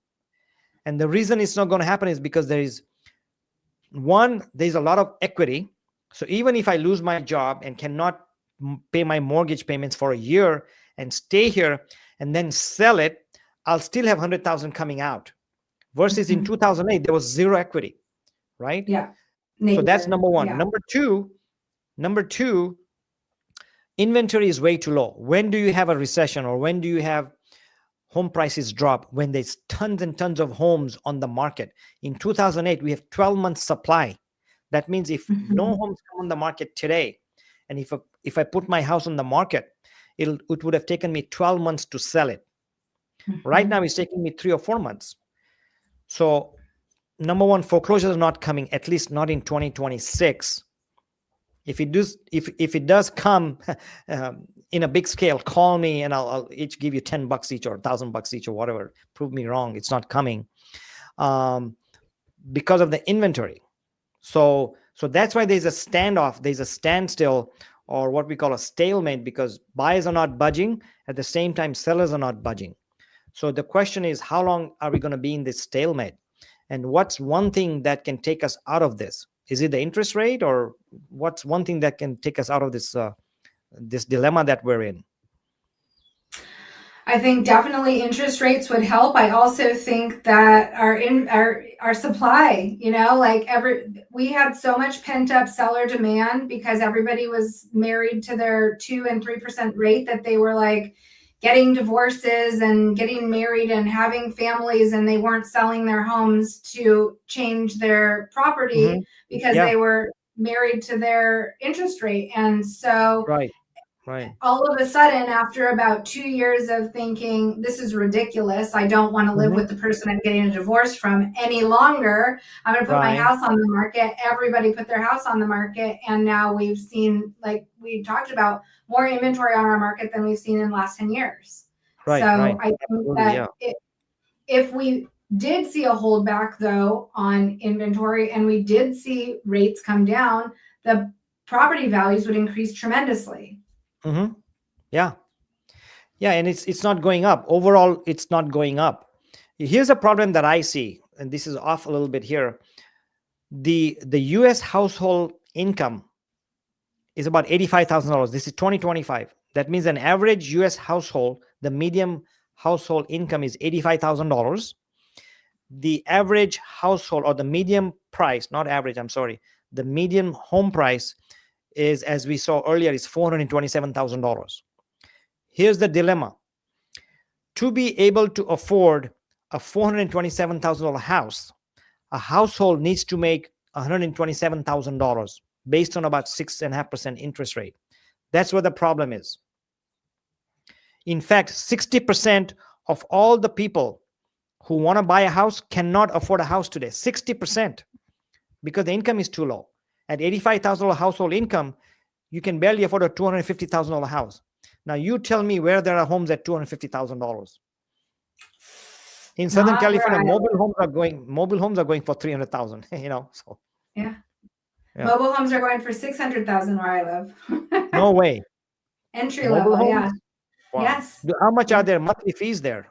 And the reason it's not going to happen is because there's a lot of equity. So even if I lose my job and cannot pay my mortgage payments for a year and stay here and then sell it, I'll still have 100,000 coming out. Versus in 2008, there was zero equity, right? Yeah. So that's number one. Yeah. Number two, inventory is way too low. When do you have a recession, or when do you have home prices drop? When there's tons and tons of homes on the market. In 2008, we have 12 months supply. That means if no homes come on the market today, and if I put my house on the market, it would have taken me 12 months to sell it. Right now, it's taking me 3 or 4 months. So number one, foreclosures are not coming, at least not in 2026. If it does come in a big scale, call me and I'll each give you $10 each or $1,000 each or whatever. Prove me wrong. It's not coming because of the inventory. So that's why there's a standoff. There's a standstill, or what we call a stalemate, because buyers are not budging. At the same time, sellers are not budging. So the question is, how long are we going to be in this stalemate? And what's one thing that can take us out of this? Is it the interest rate, or what's one thing that can take us out of this this dilemma that we're in? I think definitely interest rates would help. I also think that our supply, we had so much pent up seller demand because everybody was married to their 2 and 3% rate, that they were like getting divorces and getting married and having families, and they weren't selling their homes to change their property because they were married to their interest rate. And so right. all of a sudden, after about 2 years of thinking, this is ridiculous, I don't want to live with the person I'm getting a divorce from any longer, I'm going to put my house on the market. Everybody put their house on the market. And now we've seen, like we talked about, more inventory on our market than we've seen in the last 10 years. I think that if we did see a holdback, though, on inventory, and we did see rates come down, the property values would increase tremendously. Yeah, and it's not going up. Overall, it's not going up. Here's a problem that I see, and this is off a little bit here. The U.S. household income is about $85,000. This is 2025. That means an average U.S. household, the median household income is $85,000. The average household, or the median price, not average, I'm sorry, the median home price is, as we saw earlier, is $427,000. Here's the dilemma. To be able to afford a $427,000 house, a household needs to make $127,000 based on about 6.5% interest rate. That's where the problem is. In fact, 60% of all the people who want to buy a house cannot afford a house today. 60%, because the income is too low. At $85,000 household income, you can barely afford a $250,000 house. Now, you tell me where there are homes at $250,000. In Southern Not where California, I mobile homes are going for 300,000. So yeah. yeah. Mobile homes are going for 600,000 where I live. No way. Entry Mobile level, yeah. homes? Wow. Yes. How much Yeah. are their monthly fees there?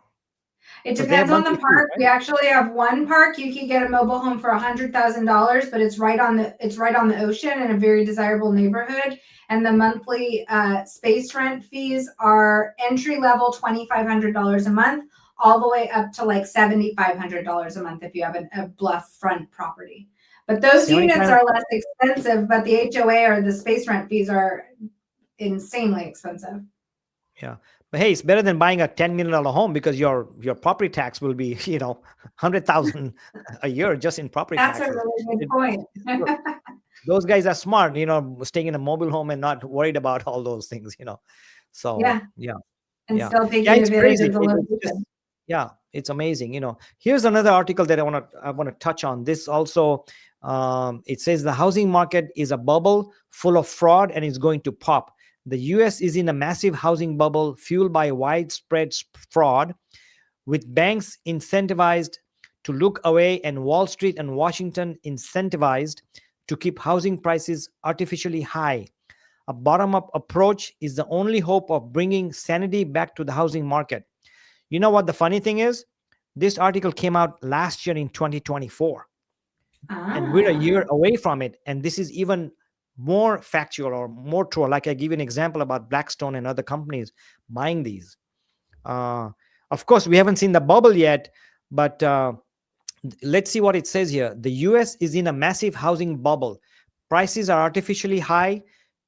It Because they have depends on the monthly fees, park. We right? actually have one park. You can get a mobile home for $100,000, but it's right on the ocean in a very desirable neighborhood. And the monthly space rent fees are entry level $2,500 a month, all the way up to like $7,500 a month if you have a bluff front property. But those units 75. are less expensive, but the HOA or the space rent fees are insanely expensive. Yeah. But hey, it's better than buying a $10 million home because your property tax will be, 100,000 a year just in property That's a taxes. really good It- point. look, those guys are smart, staying in a mobile home and not worried about all those things. So Yeah, yeah, and yeah, still yeah. taking It's advantage crazy. of the It's just, location. yeah, it's amazing. Here's another article that I want to touch on. This also, it says the housing market is a bubble full of fraud and is going to pop. The US is in a massive housing bubble fueled by widespread fraud, with banks incentivized to look away and Wall Street and Washington incentivized to keep housing prices artificially high. A bottom up approach is the only hope of bringing sanity back to the housing market. You know what the funny thing is? This article came out last year in 2024, and we're a Ah, year away from it. And this is even more factual or more true. Like I give you an example about Blackstone and other companies buying these. Uh, of course, we haven't seen the bubble yet, but let's see what it says here. The US is in a massive housing bubble. Prices are artificially high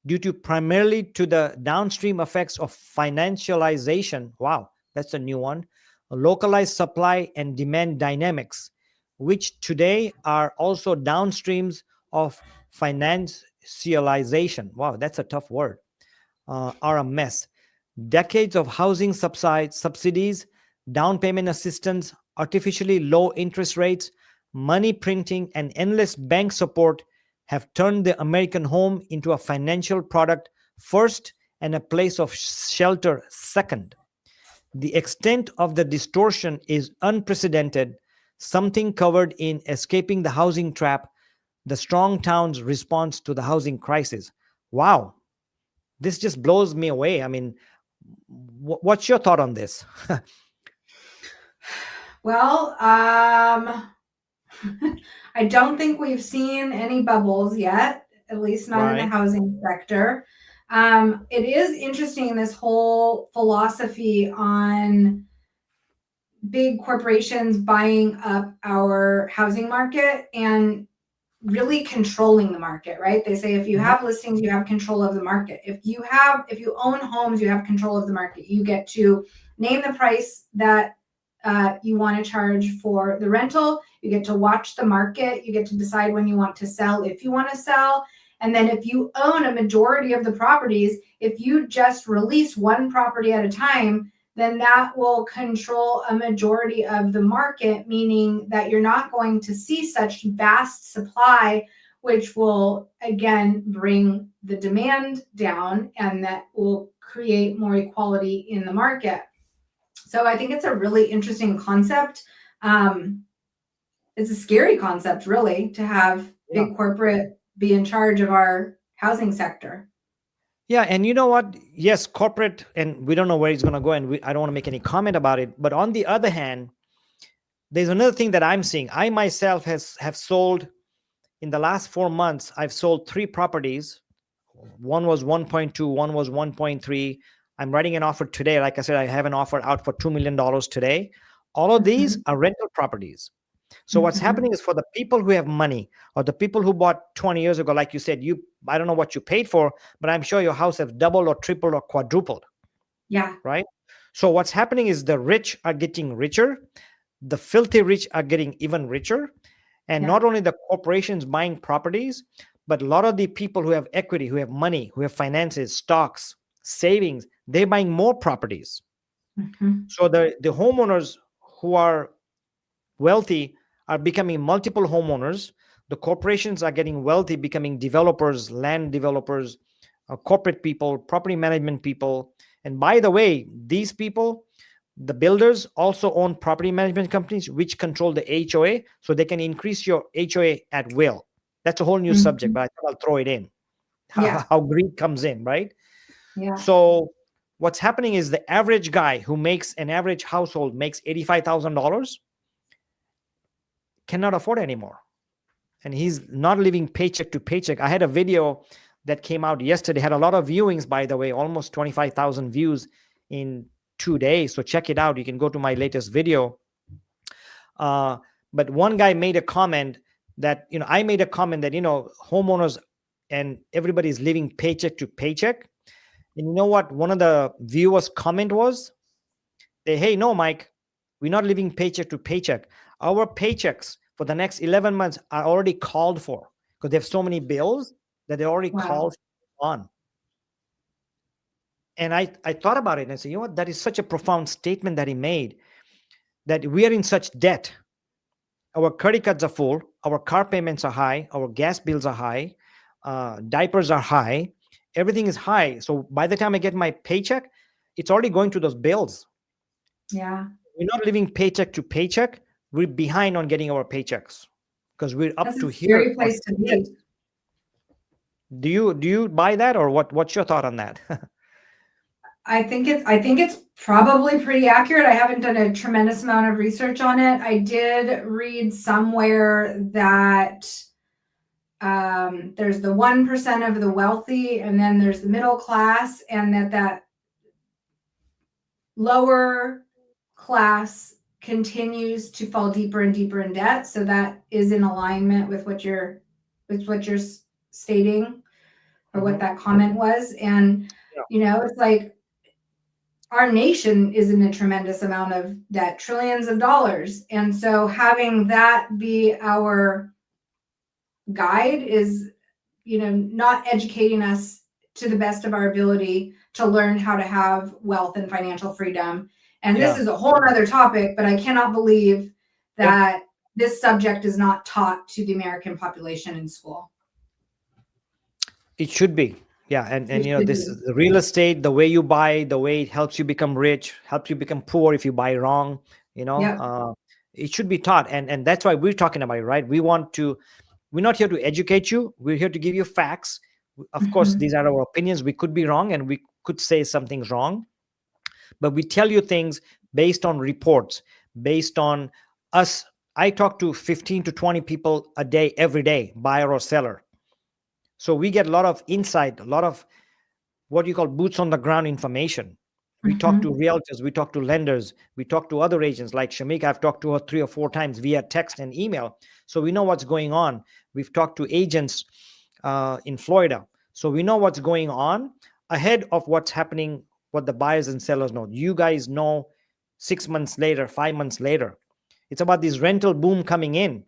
due to primarily to the downstream effects of financialization. Wow, that's a new one. Localized supply and demand dynamics, which today are also downstreams of financialization. Wow, that's a tough word. Are a mess. Decades of housing subsidies, down payment assistance, artificially low interest rates, money printing, and endless bank support have turned the American home into a financial product first and a place of shelter second. The extent of the distortion is unprecedented, something covered in Escaping the Housing Trap: The Strong Town's Response to the Housing Crisis. Wow, this just blows me away. I mean, what's your thought on this? well, I don't think we've seen any bubbles yet, at least not in the Right. housing sector. It is interesting, this whole philosophy on big corporations buying up our housing market and really controlling the market, right? They say if you Mhm. have listings, you have control of the market. If you own homes, you have control of the market. You get to name the price that you want to charge for the rental. You get to watch the market. You get to decide when you want to sell, if you want to sell. And then if you own a majority of the properties, if you just release one property at a time, then that will control a majority of the market, meaning that you're not going to see such vast supply, which will again bring the demand down and that will create more equality in the market. So I think it's a really interesting concept. It's a scary concept, really, to have Yeah. big corporate be in charge of our housing sector. Yeah. And you know what? Yes, corporate, and we don't know where it's going to go. And I don't want to make any comment about it. But on the other hand, there's another thing that I'm seeing. I myself have sold in the last 4 months. I've sold 3 properties. One was 1.2, one was 1.3. I'm writing an offer today. Like I said, I have an offer out for $2 million today. All of these Mhm, are rental properties. So what's mhm. happening is, for the people who have money, or the people who bought 20 years ago, like you said, I don't know what you paid for, but I'm sure your house has doubled or tripled or quadrupled, Yeah, right? So what's happening is the rich are getting richer, the filthy rich are getting even richer, and yeah. not only the corporations buying properties, but a lot of the people who have equity, who have money, who have finances, stocks, savings, they're buying more properties. Mhm. So the homeowners who are wealthy are becoming multiple homeowners. The corporations are getting wealthy, becoming developers, land developers, corporate people, property management people. And by the way, these people, The builders also own property management companies, which control the HOA, so they can increase your HOA at will. That's a whole new subject, but I thought I'll throw it in. Yeah. How greed comes in, right? Yeah. So what's happening is the average guy who makes an average household makes $85,000 cannot afford anymore. And he's not living paycheck to paycheck. I had a video that came out yesterday, had a lot of viewings, by the way, almost 25,000 views in 2 days. So check it out. You can go to my latest video. But one guy made a comment that, I made a comment that, homeowners and everybody's living paycheck to paycheck. And you know what? One of the viewers' comment was, hey, no, Mike, we're not living paycheck to paycheck. Our paychecks for the next 11 months are already called for because they have so many bills that they already called on. And I thought about it and I said, what? That is such a profound statement that he made, that we are in such debt. Our credit cards are full. Our car payments are high. Our gas bills are high. Diapers are high. Everything is high. So by the time I get my paycheck, it's already going to those bills. Yeah. We're not living paycheck to paycheck. We're behind on getting our paychecks because we're up That's to a here. scary place to be. Do you buy that, or what's your thought on that? I think it's probably pretty accurate. I haven't done a tremendous amount of research on it. I did read somewhere that there's the 1% of the wealthy, and then there's the middle class, and that lower class continues to fall deeper and deeper in debt. So that is in alignment with what you're stating, or what that comment was. And it's like, our nation is in a tremendous amount of debt, trillions of dollars. And so having that be our guide is, not educating us to the best of our ability to learn how to have wealth and financial freedom. And this is a whole other topic, but I cannot believe that this subject is not taught to the American population in school. It should be. Yeah. And this is the real estate, the way you buy, the way it helps you become rich, helps you become poor if you buy wrong, it should be taught. And that's why we're talking about it, right? We're not here to educate you. We're here to give you facts. Of course, these are our opinions. We could be wrong and we could say something's wrong, but we tell you things based on reports, based on us. I talk to 15 to 20 people a day, every day, buyer or seller. So we get a lot of insight, a lot of what you call boots on the ground information. We talk to realtors, we talk to lenders, we talk to other agents like Shemeika. I've talked to her 3 or 4 times via text and email. So we know what's going on. We've talked to agents in Florida. So we know what's going on ahead of what's happening, what the buyers and sellers know. You guys know 6 months later, 5 months later. It's about this rental boom coming in.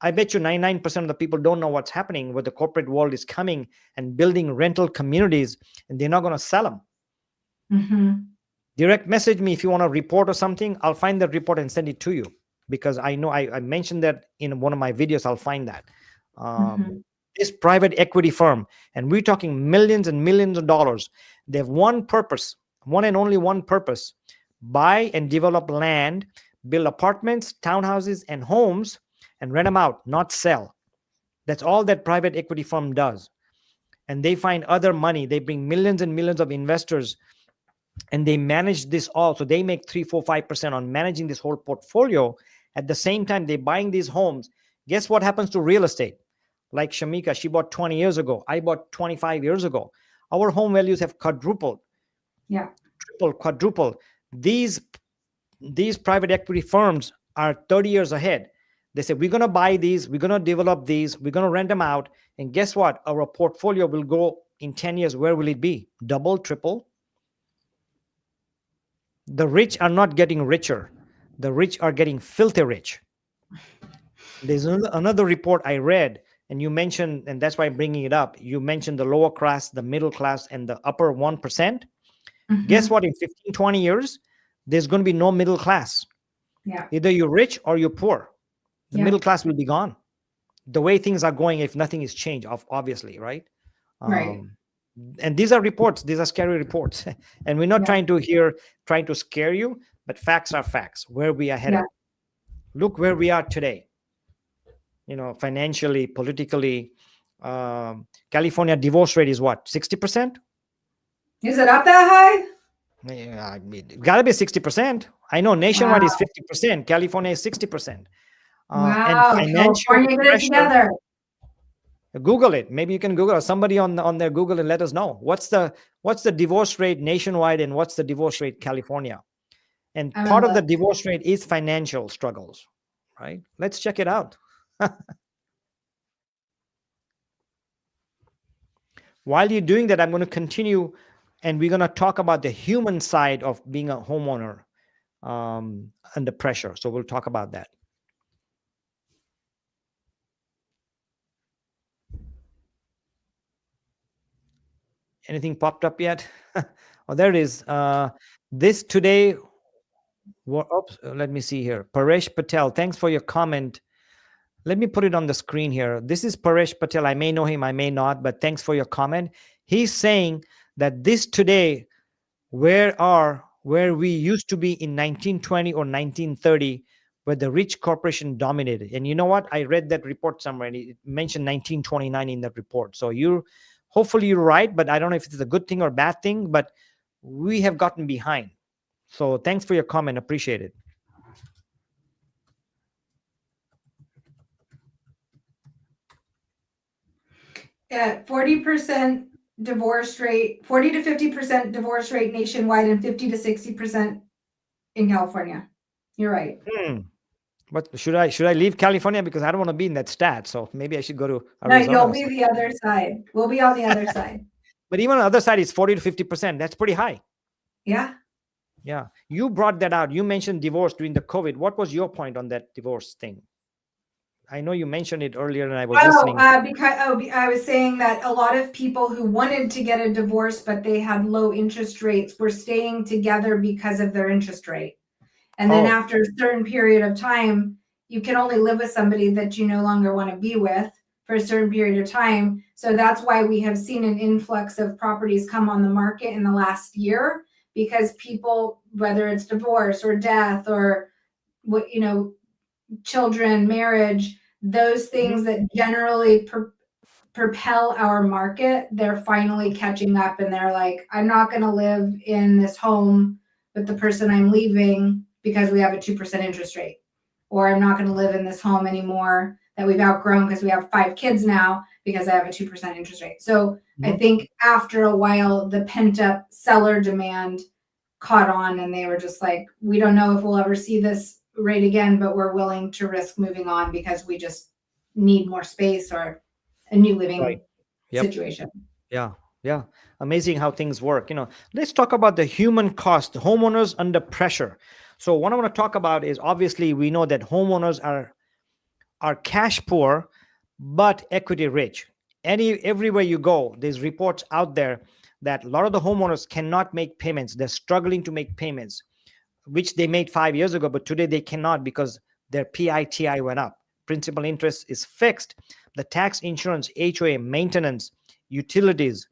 I bet you 99% of the people don't know what's happening, where the corporate world is coming and building rental communities, and they're not going to sell them. Direct message me if you want a report or something. I'll find that report and send it to you, because I know I mentioned that in one of my videos. I'll find that. This private equity firm, and we're talking millions and millions of dollars. They have one purpose, one and only one purpose: buy and develop land, build apartments, townhouses, and homes, and rent them out, not sell. That's all that private equity firm does. And they find other money. They bring millions and millions of investors, and they manage this all. So they make 3, 4, 5% on managing this whole portfolio. At the same time, they're buying these homes. Guess what happens to real estate? Like Shemeika, she bought 20 years ago. I bought 25 years ago. Our home values have quadrupled. Yeah. Tripled, quadrupled. These private equity firms are 30 years ahead. They say, we're going to buy these, we're going to develop these, we're going to rent them out. And guess what? Our portfolio will go in 10 years. Where will it be? Double, triple? The rich are not getting richer. The rich are getting filthy rich. There's another report I read, and you mentioned, and that's why I'm bringing it up. You mentioned the lower class, the middle class, and the upper 1%. Guess what? In 15, 20 years, there's going to be no middle class. Yeah. Either you're rich or you're poor. The middle class will be gone. The way things are going, if nothing is changed, obviously, right? Right. And these are reports. These are scary reports. And we're not trying to scare you, but facts are facts. Where we are headed. Yeah. Look where we are today. Financially, politically. California divorce rate is what? 60%? Is it up that high? Yeah, I mean, it gotta be 60%. I know nationwide Wow. is 50%. California is 60%. And Wow. financial California, get it pressure. together. Google it. Maybe you can Google, or somebody on their Google, and let us know what's the divorce rate nationwide and what's the divorce rate California. And I'm part gonna of the look. divorce rate is financial struggles, right? Let's check it out. While you're doing that, I'm going to continue, and we're going to talk about the human side of being a homeowner under pressure. So we'll talk about that. Anything popped up yet? Oh, there it is. This today. Oops, let me see here. Paresh Patel, thanks for your comment. Let me put it on the screen here. This is Paresh Patel. I may know him, I may not, but thanks for your comment. He's saying that this today, where we used to be in 1920 or 1930, where the rich corporation dominated. And you know what? I read that report somewhere, and it mentioned 1929 in that report. So hopefully you're right, but I don't know if it's a good thing or bad thing, but we have gotten behind. So thanks for your comment. Appreciate it. At 40% divorce rate, 40 to 50% divorce rate nationwide, and 50 to 60% in California. You're right. But should I leave California, because I don't want to be in that stat? So maybe I should go to No, Arizona. you'll be the other side. We'll be on the other side. But even on the other side, it's 40 to 50%. That's pretty high. Yeah. Yeah. You brought that out. You mentioned divorce during the COVID. What was your point on that divorce thing? I know you mentioned it earlier, and I was listening. I was saying that a lot of people who wanted to get a divorce, but they had low interest rates, were staying together because of their interest rate. And then after a certain period of time, you can only live with somebody that you no longer want to be with for a certain period of time. So that's why we have seen an influx of properties come on the market in the last year, because people, whether it's divorce or death or what, children, marriage, those things that generally propel our market, they're finally catching up, and they're like, I'm not going to live in this home with the person I'm leaving because we have a 2% interest rate, or I'm not going to live in this home anymore that we've outgrown because we have 5 kids now because I have a 2% interest rate. So I think after a while, the pent up seller demand caught on, and they were just like, we don't know if we'll ever see this rate again, but we're willing to risk moving on because we just need more space or a new living situation. Yeah. Amazing how things work. Let's talk about the human cost, homeowners under pressure. So what I want to talk about is, obviously we know that homeowners are cash poor but equity rich. Everywhere you go, there's reports out there that a lot of the homeowners cannot make payments. They're struggling to make payments, which they made 5 years ago, but today they cannot because their PITI went up. Principal interest is fixed. The tax, insurance, HOA, maintenance, utilities,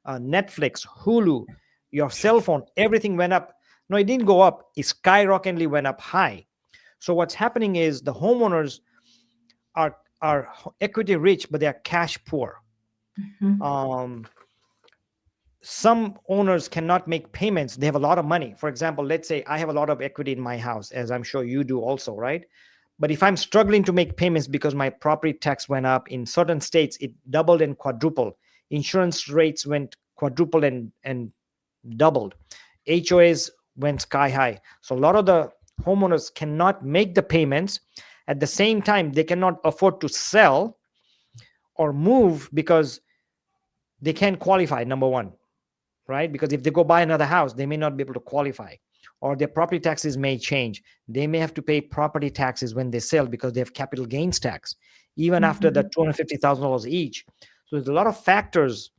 Netflix, Hulu, your cell phone, everything went up. No, it didn't go up. It skyrocketingly went up high. So what's happening is the homeowners are equity rich, but they're cash poor. Some owners cannot make payments. They have a lot of money. For example, let's say I have a lot of equity in my house, as I'm sure you do also, right? But if I'm struggling to make payments because my property tax went up, in certain states, it doubled and quadrupled. Insurance rates went quadrupled and doubled. HOAs went sky high. So a lot of the homeowners cannot make the payments. At the same time, they cannot afford to sell or move because they can't qualify, number one, right? Because if they go buy another house, they may not be able to qualify, or their property taxes may change. They may have to pay property taxes when they sell because they have capital gains tax, even after the $250,000 each. So there's a lot of factors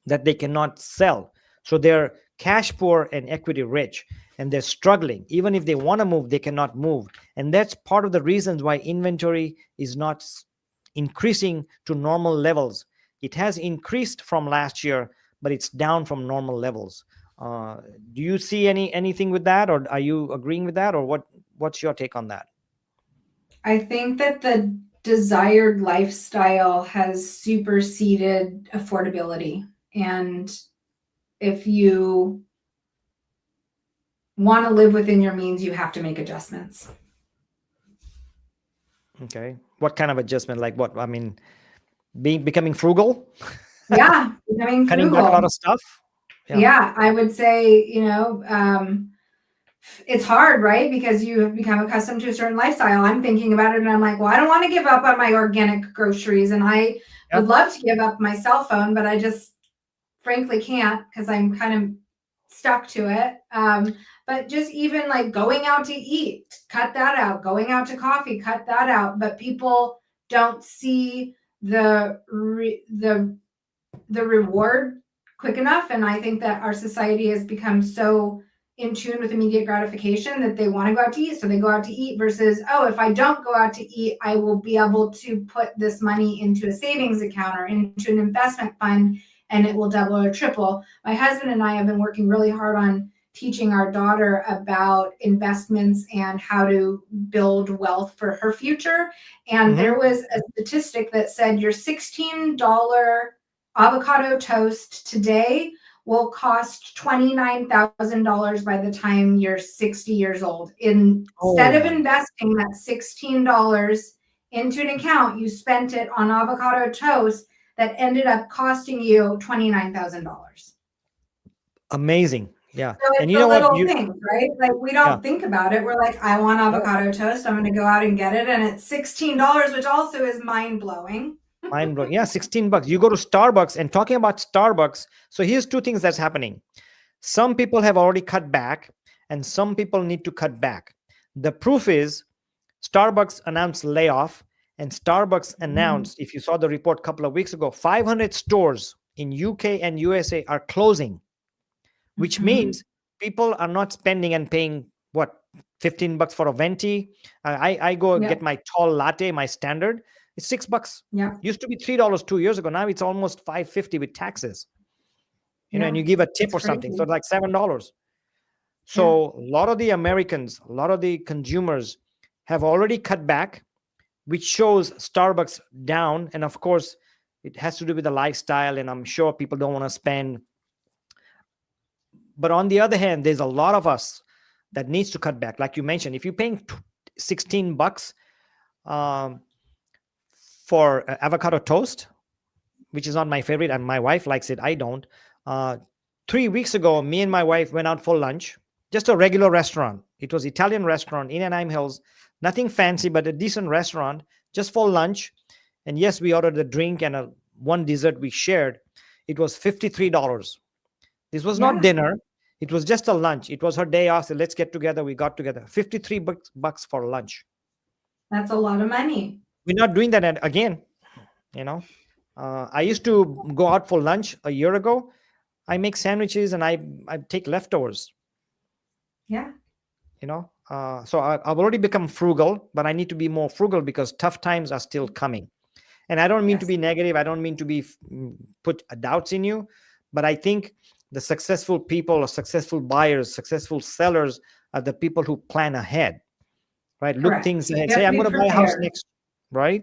that they cannot sell. So they're cash poor and equity rich, and they're struggling. Even if they want to move, they cannot move. And that's part of the reasons why inventory is not increasing to normal levels. It has increased from last year, but it's down from normal levels. Do you see anything with that, or are you agreeing with that, or what's your take on that? I think that the desired lifestyle has superseded affordability. And if you want to live within your means, you have to make adjustments. Okay. What kind of adjustment? Like what? I mean, becoming frugal, Yeah, becoming cutting back a lot frugal. of stuff. Yeah, I would say, it's hard, right? Because you have become accustomed to a certain lifestyle. I'm thinking about it and I'm like, well, I don't want to give up on my organic groceries. And I Yeah. would love to give up my cell phone, but I just frankly can't because I'm kind of stuck to it. But just even like going out to eat, cut that out. Going out to coffee, cut that out. But people don't see the reward quick enough. And I think that our society has become so in tune with immediate gratification that they want to go out to eat. So they go out to eat versus, oh, if I don't go out to eat, I will be able to put this money into a savings account or into an investment fund and it will double or triple. My husband and I have been working really hard on teaching our daughter about investments and how to build wealth for her future. And there was a statistic that said your $16 avocado toast today will cost $29,000 by the time you're 60 years old. Instead of investing that $16 into an account, you spent it on avocado toast that ended up costing you $29,000. Amazing. Yeah. So And it's you the know what? little things, right? Like we don't think about it. We're like, I want No, avocado toast. I'm going to go out and get it. And it's $16, which also is mind blowing. mind blowing. Yeah, $16. You go to Starbucks, and talking about Starbucks. So here's two things that's happening. Some people have already cut back, and some people need to cut back. The proof is Starbucks announced layoff, and Starbucks announced, if you saw the report a couple of weeks ago, 500 stores in UK and USA are closing, which means people are not spending and paying what, $15 for a venti. I go get my tall latte, my standard. It's $6. Yeah. Used to be $3 2 years ago. Now it's almost $5.50 with taxes. And you give a tip or something, so it's like $7. So a lot of the Americans, a lot of the consumers have already cut back, which shows Starbucks down. And of course, it has to do with the lifestyle, and I'm sure people don't want to spend. But on the other hand, there's a lot of us that needs to cut back. Like you mentioned, if you're paying $16 for avocado toast, which is not my favorite, and my wife likes it, I don't. 3 weeks ago, me and my wife went out for lunch, just a regular restaurant. It was Italian restaurant in Anaheim Hills, nothing fancy, but a decent restaurant, just for lunch. And yes, we ordered a drink and one dessert we shared. It was $53. This was not dinner. It was just a lunch. It was her day off. So let's get together. We got together. $53 for lunch. That's a lot of money. We're not doing that again. I used to go out for lunch a year ago. I make sandwiches and I take leftovers. Yeah. So I've already become frugal, but I need to be more frugal because tough times are still coming. And I don't mean to be negative. I don't mean to be put doubts in you, but I think the successful people or successful buyers, successful sellers are the people who plan ahead, right? Look things ahead. Say, I'm going to buy a house next, right?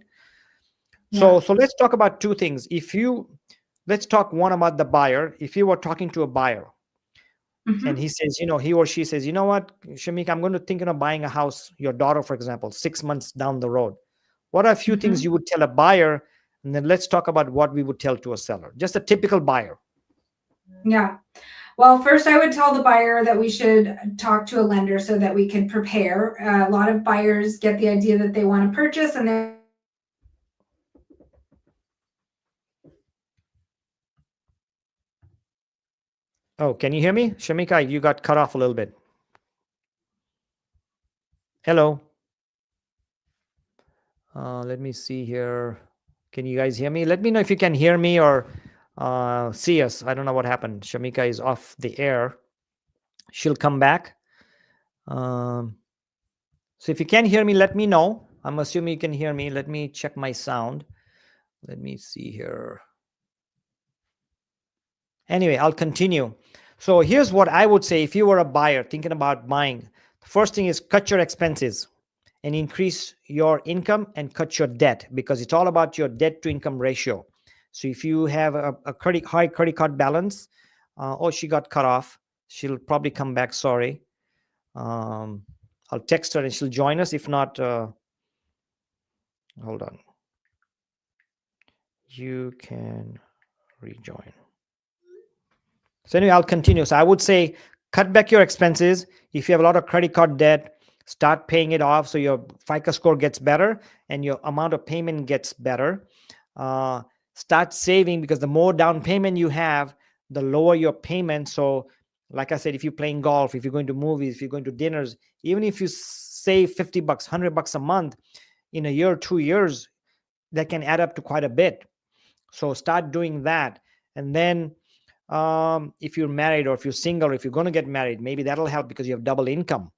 So let's talk about two things. Let's talk one about the buyer. If you were talking to a buyer and he says, he or she says, you know what, Shemeika, I'm going to thinking of buying a house, your daughter, for example, 6 months down the road. What are a few things you would tell a buyer? And then let's talk about what we would tell to a seller, just a typical buyer. Yeah. Well, first I would tell the buyer that we should talk to a lender so that we can prepare. A lot of buyers get the idea that they want to purchase and they're Oh, can you hear me? Shemeika, you got cut off a little bit. Hello. Let me see here. Can you guys hear me? Let me know if you can hear me or see us. I don't know what happened. Shemeika is off the air. She'll come back. So if you can hear me, let me know. I'm assuming you can hear me. Let me check my sound. Let me see here. Anyway, I'll continue. So here's what I would say if you were a buyer thinking about buying. The first thing is cut your expenses and increase your income and cut your debt, because it's all about your debt to income ratio. So if you have a high credit card balance, oh, she got cut off. She'll probably come back. Sorry. Um, I'll text her and she'll join us. If not, hold on. You can rejoin. So anyway, I'll continue. So I would say cut back your expenses. If you have a lot of credit card debt, start paying it off so your FICO score gets better and your amount of payment gets better. Start saving, because the more down payment you have, the lower your payment. So like I said, if you're playing golf, if you're going to movies, if you're going to dinners, even if you save $50, $100 a month in a year, 2 years, that can add up to quite a bit. So start doing that. And then if you're married, or if you're single, or if you're going to get married, maybe that'll help because you have double income.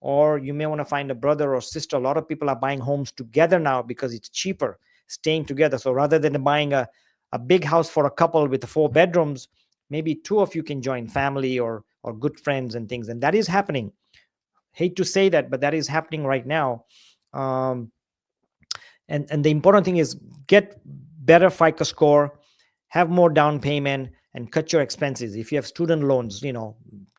Or you may want to find a brother or sister. A lot of people are buying homes together now because it's cheaper staying together. So rather than buying a big house for a couple with the 4 bedrooms, maybe 2 of you can join family or good friends and things. And that is happening. Hate to say that, but that is happening right now. And the important thing is get better FICO score, have more down payment, and cut your expenses. If you have student loans,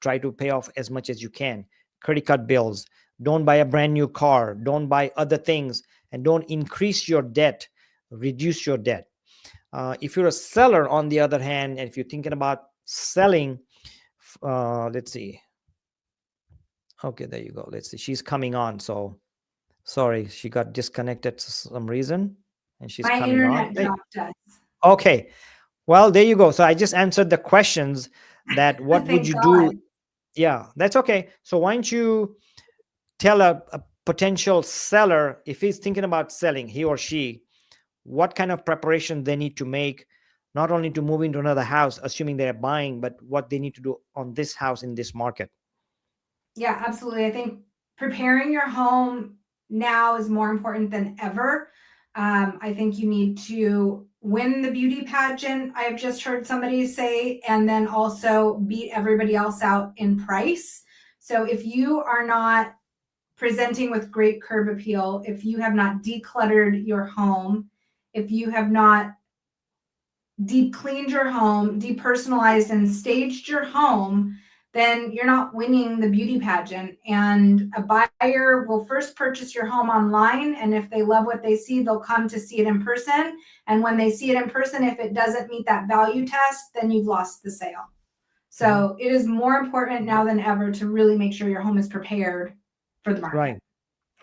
try to pay off as much as you can. Credit card bills. Don't buy a brand new car. Don't buy other things, and don't increase your debt. Reduce your debt. If you're a seller, on the other hand, and if you're thinking about selling, let's see. Okay, there you go. Let's see. She's coming on. So sorry, she got disconnected for some reason, and she's My coming internet on. dropped us. Okay. Well, there you go. So I just answered the questions that what would Thank you God. do? Yeah, that's okay. So why don't you tell a potential seller, if he's thinking about selling, he or she, what kind of preparation they need to make, not only to move into another house, assuming they're buying, but what they need to do on this house in this market. Yeah, absolutely. I think preparing your home now is more important than ever. I think you need to win the beauty pageant, I have just heard somebody say, and then also beat everybody else out in price. So if you are not presenting with great curb appeal, if you have not decluttered your home, if you have not deep cleaned your home, depersonalized and staged your home, then you're not winning the beauty pageant. And a buyer will first purchase your home online. And if they love what they see, they'll come to see it in person. And when they see it in person, if it doesn't meet that value test, then you've lost the sale. So it is more important now than ever to really make sure your home is prepared for the market.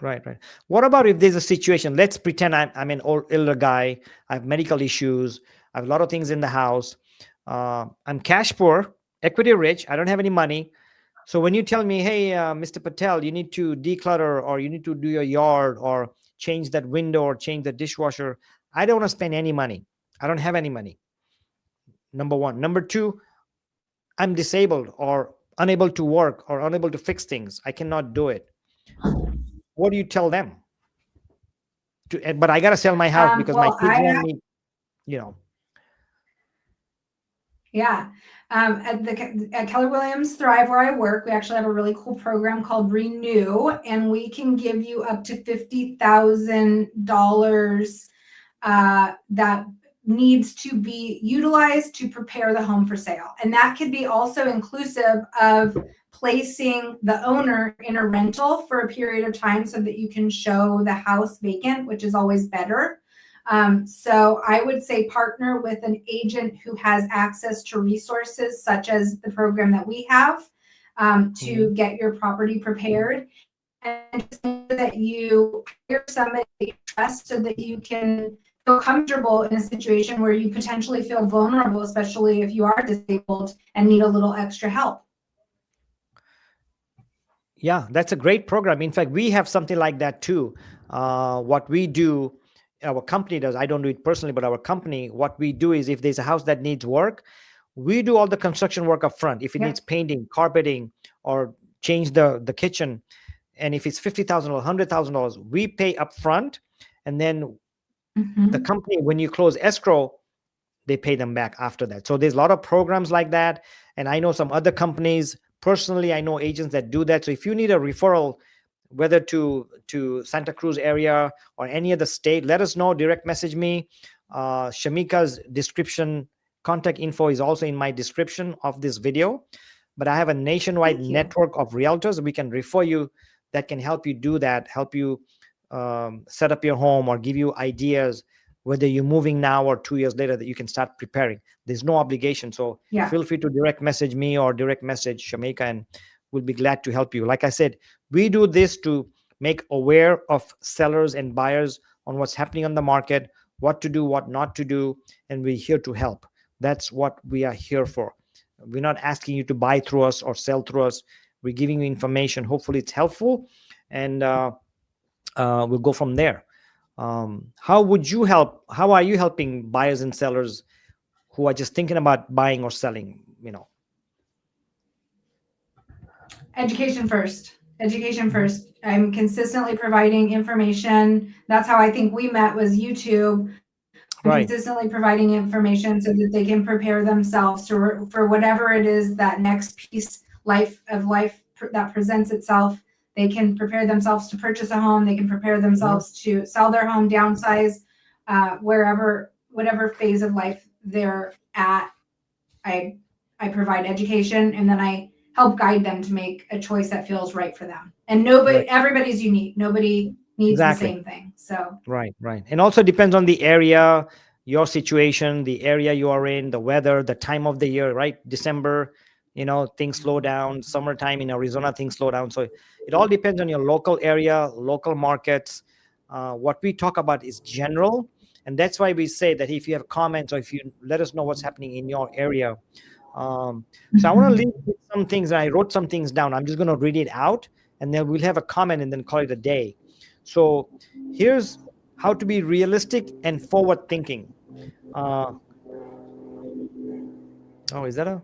Right. What about if there's a situation? Let's pretend I'm an older guy. I have medical issues. I have a lot of things in the house. I'm cash poor, equity rich. I don't have any money. So when you tell me, hey, Mr. Patel, you need to declutter, or you need to do your yard, or change that window, or change the dishwasher, I don't want to spend any money. I don't have any money. Number one. Number two, I'm disabled or unable to work or unable to fix things. I cannot do it. What do you tell them? But I got to sell my house because my kids want me, Yeah. At Keller Williams Thrive, where I work, we actually have a really cool program called Renew, and we can give you up to $50,000 that needs to be utilized to prepare the home for sale. And that could be also inclusive of placing the owner in a rental for a period of time so that you can show the house vacant, which is always better. So I would say partner with an agent who has access to resources such as the program that we have to get your property prepared, and just make sure that you hire somebody that you trust so that you can feel comfortable in a situation where you potentially feel vulnerable, especially if you are disabled and need a little extra help. Yeah, that's a great program. In fact, we have something like that too. What we do, our company does, I don't do it personally, but our company, what we do is if there's a house that needs work, we do all the construction work up front. If it needs painting, carpeting, or change the kitchen, and if it's $50,000 or $100,000, we pay up front, and then the company, when you close escrow, they pay them back after that. So there's a lot of programs like that. And I know some other companies. Personally, I know agents that do that. So if you need a referral, whether to Santa Cruz area or any other state, let us know. Direct message me. Shemeika's description contact info is also in my description of this video. But I have a nationwide Thank you. network of realtors we can refer you that can help you do that, help you set up your home or give you ideas, whether you're moving now or 2 years later, that you can start preparing. There's no obligation. So Yeah. feel free to direct message me or direct message Shemeika, and we'll be glad to help you. Like I said, we do this to make aware of sellers and buyers on what's happening on the market, what to do, what not to do, and we're here to help. That's what we are here for. We're not asking you to buy through us or sell through us. We're giving you information. Hopefully it's helpful, and we'll go from there. How would you help? How are you helping buyers and sellers who are just thinking about buying or selling? Education first. Education first. I'm consistently providing information. That's how I think we met, was YouTube. I'm Right. consistently providing information so that they can prepare themselves for whatever it is, that next piece of life that presents itself. They can prepare themselves to purchase a home. They can prepare themselves to sell their home, downsize, whatever phase of life they're at. I provide education, and then I help guide them to make a choice that feels right for them. And everybody's unique. Nobody needs the same thing. So right. And also depends on the area, your situation, the area you are in, the weather, the time of the year, right? December, things slow down. Summertime in Arizona, things slow down. So it all depends on your local area, local markets. What we talk about is general. And that's why we say that if you have comments or if you let us know what's happening in your area. So I want to leave with some things. I wrote some things down. I'm just going to read it out, and then we'll have a comment and then call it a day. So here's how to be realistic and forward thinking. Is that a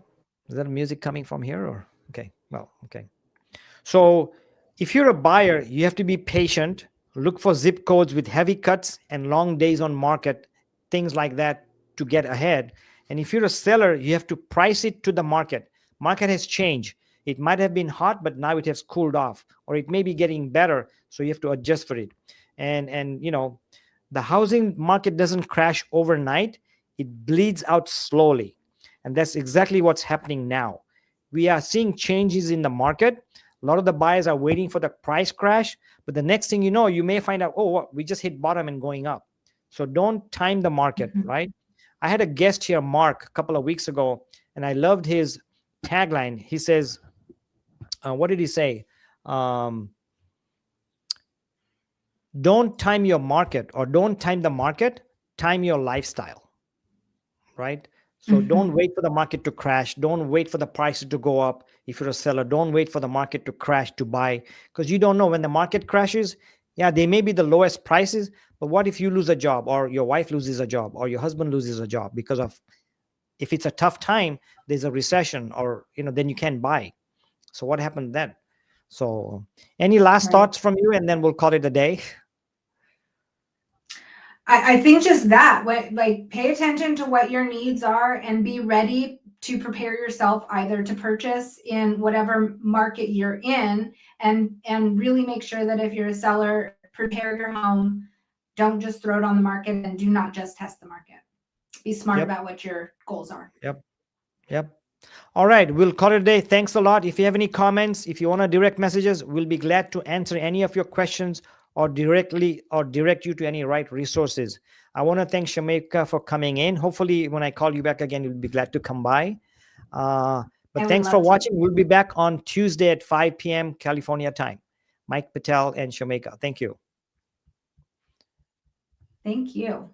music coming from here, or okay? Well, okay. So if you're a buyer, you have to be patient. Look for zip codes with heavy cuts and long days on market, things like that, to get ahead. And if you're a seller, you have to price it to the market. Market has changed. It might have been hot, but now it has cooled off, or it may be getting better. So you have to adjust for it. And the housing market doesn't crash overnight. It bleeds out slowly. And that's exactly what's happening now. We are seeing changes in the market. A lot of the buyers are waiting for the price crash, but the next thing you know, you may find out, we just hit bottom and going up. So don't time the market, right? I had a guest here, Mark, a couple of weeks ago, and I loved his tagline. He says, what did he say? Don't time your market, or don't time the market, time your lifestyle, right? So don't wait for the market to crash. Don't wait for the prices to go up. If you're a seller, don't wait for the market to crash to buy, because you don't know when the market crashes. Yeah, they may be the lowest prices, but what if you lose a job, or your wife loses a job, or your husband loses a job because of, if it's a tough time, there's a recession, or then you can't buy. So what happened then? So any last thoughts from you, and then we'll call it a day? I think just that, pay attention to what your needs are and be ready to prepare yourself either to purchase in whatever market you're in, and really make sure that if you're a seller, prepare your home. Don't just throw it on the market, and do not just test the market. Be smart about what your goals are. Yep. All right, we'll call it a day. Thanks a lot. If you have any comments, if you want to direct messages, we'll be glad to answer any of your questions, or direct you to any right resources. I want to thank Shemeika for coming in. Hopefully, when I call you back again, you'll be glad to come by. But thanks for watching. We'll be back on Tuesday at 5 p.m. California time. Mike, Patel, and Shemeika. Thank you. Thank you.